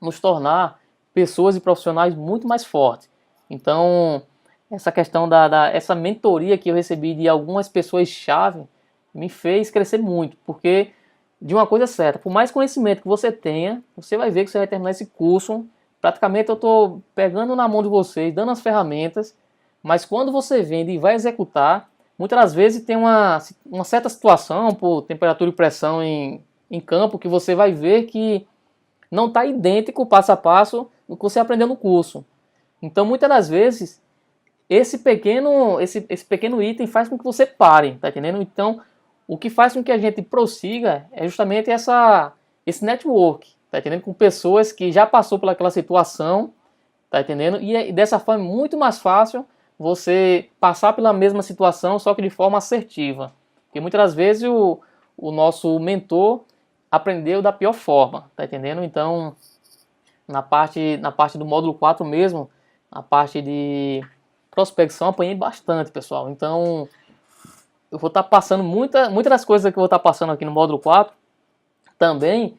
nos tornar pessoas e profissionais muito mais fortes. Então, essa questão essa mentoria que eu recebi de algumas pessoas-chave me fez crescer muito, porque de uma coisa certa, por mais conhecimento que você tenha, você vai ver que você vai terminar esse curso, praticamente eu estou pegando na mão de vocês, dando as ferramentas, mas quando você vende e vai executar, muitas das vezes tem uma certa situação, por temperatura e pressão em campo, que você vai ver que não está idêntico passo a passo do que você aprendeu no curso. Então, muitas das vezes, esse pequeno item faz com que você pare, tá entendendo? Então, o que faz com que a gente prossiga é justamente esse network, tá entendendo? Com pessoas que já passou por aquela situação, tá entendendo? E dessa forma é muito mais fácil você passar pela mesma situação, só que de forma assertiva. Porque muitas das vezes o nosso mentor aprendeu da pior forma, tá entendendo? Então, na parte do módulo 4 mesmo, a parte de prospecção, apanhei bastante, pessoal. Então, eu vou estar passando muitas das coisas que eu vou estar passando aqui no módulo 4 também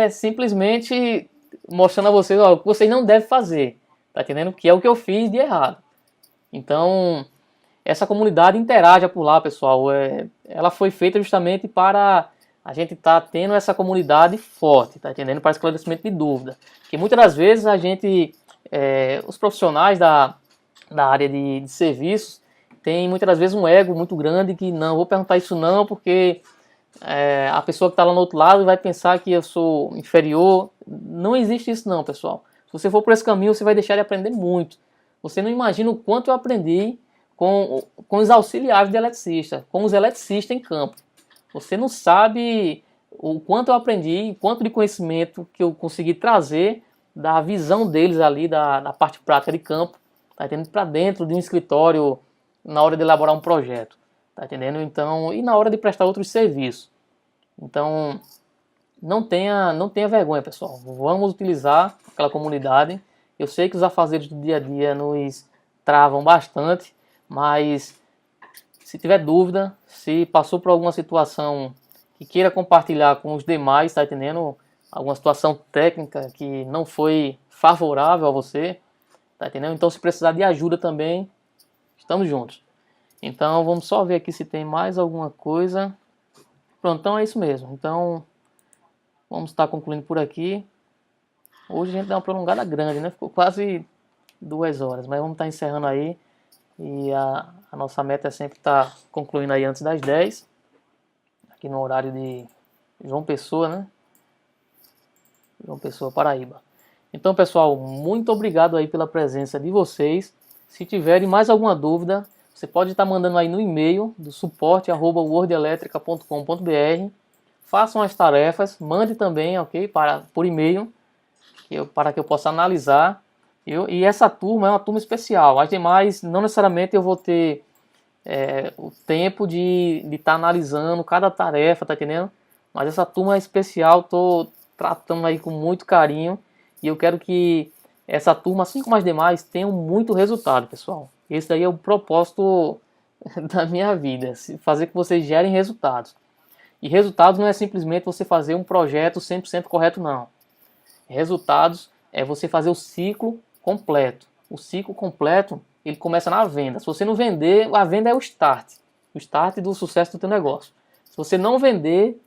simplesmente mostrando a vocês o que vocês não devem fazer, tá entendendo? Que é o que eu fiz de errado. Então, essa comunidade interaja por lá, pessoal. Ela foi feita justamente para a gente estar tendo essa comunidade forte, tá entendendo? Para esclarecimento de dúvida. Porque muitas das vezes a gente, os profissionais da área de serviços, tem muitas das vezes um ego muito grande que não, vou perguntar isso não, porque a pessoa que está lá no outro lado vai pensar que eu sou inferior. Não existe isso não, pessoal. Se você for por esse caminho, você vai deixar de aprender muito. Você não imagina o quanto eu aprendi com os auxiliares de eletricista, com os eletricistas em campo. Você não sabe o quanto eu aprendi, o quanto de conhecimento que eu consegui trazer da visão deles ali, da parte prática de campo, tá entendendo? Para dentro de um escritório na hora de elaborar um projeto, tá entendendo? Então, e na hora de prestar outros serviços. Então, não tenha vergonha, pessoal. Vamos utilizar aquela comunidade. Eu sei que os afazeres do dia a dia nos travam bastante, mas se tiver dúvida, se passou por alguma situação que queira compartilhar com os demais, tá entendendo? Alguma situação técnica que não foi favorável a você, tá entendendo? Então, se precisar de ajuda também, estamos juntos. Então, vamos só ver aqui se tem mais alguma coisa. Pronto, então é isso mesmo. Então, vamos estar concluindo por aqui. Hoje a gente deu uma prolongada grande, né? Ficou quase 2 horas, mas vamos estar encerrando aí. E a nossa meta é sempre estar concluindo aí antes das 10. Aqui no horário de João Pessoa, né? João Pessoa, Paraíba. Então, pessoal, muito obrigado aí pela presença de vocês. Se tiverem mais alguma dúvida, você pode estar mandando aí no e-mail do suporte@wordelectrica.com.br. Façam as tarefas, mande também, ok? Por e-mail, para que eu possa analisar. E essa turma é uma turma especial. As demais, não necessariamente eu vou ter o tempo de estar analisando cada tarefa, tá entendendo? Mas essa turma é especial, estou tratando aí com muito carinho. E eu quero que essa turma, assim como as demais, tenham muito resultado, pessoal. Esse daí é o propósito da minha vida, fazer que vocês gerem resultados. E resultados não é simplesmente você fazer um projeto 100% correto, não. Resultados é você fazer o ciclo completo. O ciclo completo, ele começa na venda. Se você não vender, a venda é o start do sucesso do teu negócio. Se você não vender,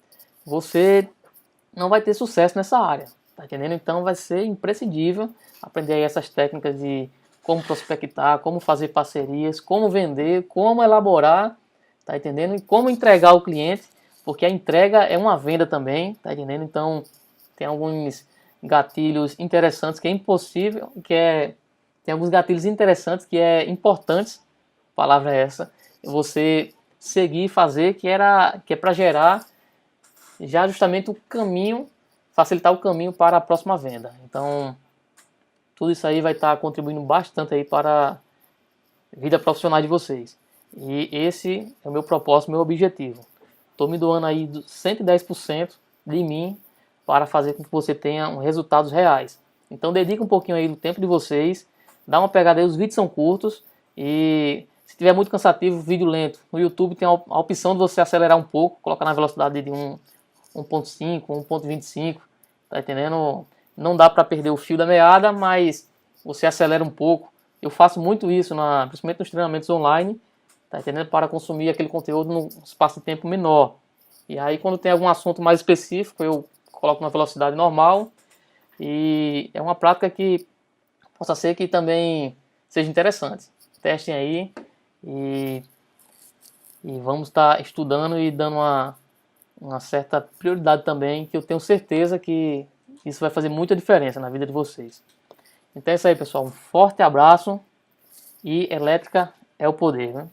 você não vai ter sucesso nessa área, tá entendendo? Então vai ser imprescindível aprender aí essas técnicas de como prospectar, como fazer parcerias, como vender, como elaborar, tá entendendo? E como entregar ao cliente, porque a entrega é uma venda também, tá entendendo? Então tem alguns gatilhos interessantes que é impossível, tem alguns gatilhos interessantes que é importantes, a palavra é essa, você seguir e fazer, que é para gerar já justamente o caminho, facilitar o caminho para a próxima venda. Então, tudo isso aí vai estar contribuindo bastante aí para a vida profissional de vocês. E esse é o meu propósito, meu objetivo. Estou me doando aí 110% de mim para fazer com que você tenha resultados reais. Então, dedique um pouquinho aí do tempo de vocês, dá uma pegada aí, os vídeos são curtos e se tiver muito cansativo, vídeo lento, no YouTube tem a opção de você acelerar um pouco, colocar na velocidade de 1.5, 1.25, tá entendendo? Não dá para perder o fio da meada, mas você acelera um pouco. Eu faço muito isso, principalmente nos treinamentos online, tá entendendo? Para consumir aquele conteúdo num espaço de tempo menor. E aí quando tem algum assunto mais específico, eu coloco na velocidade normal. E é uma prática que possa ser que também seja interessante. Testem aí e vamos estar estudando e dando uma certa prioridade também, que eu tenho certeza que isso vai fazer muita diferença na vida de vocês. Então é isso aí, pessoal. Um forte abraço e elétrica é o poder, né?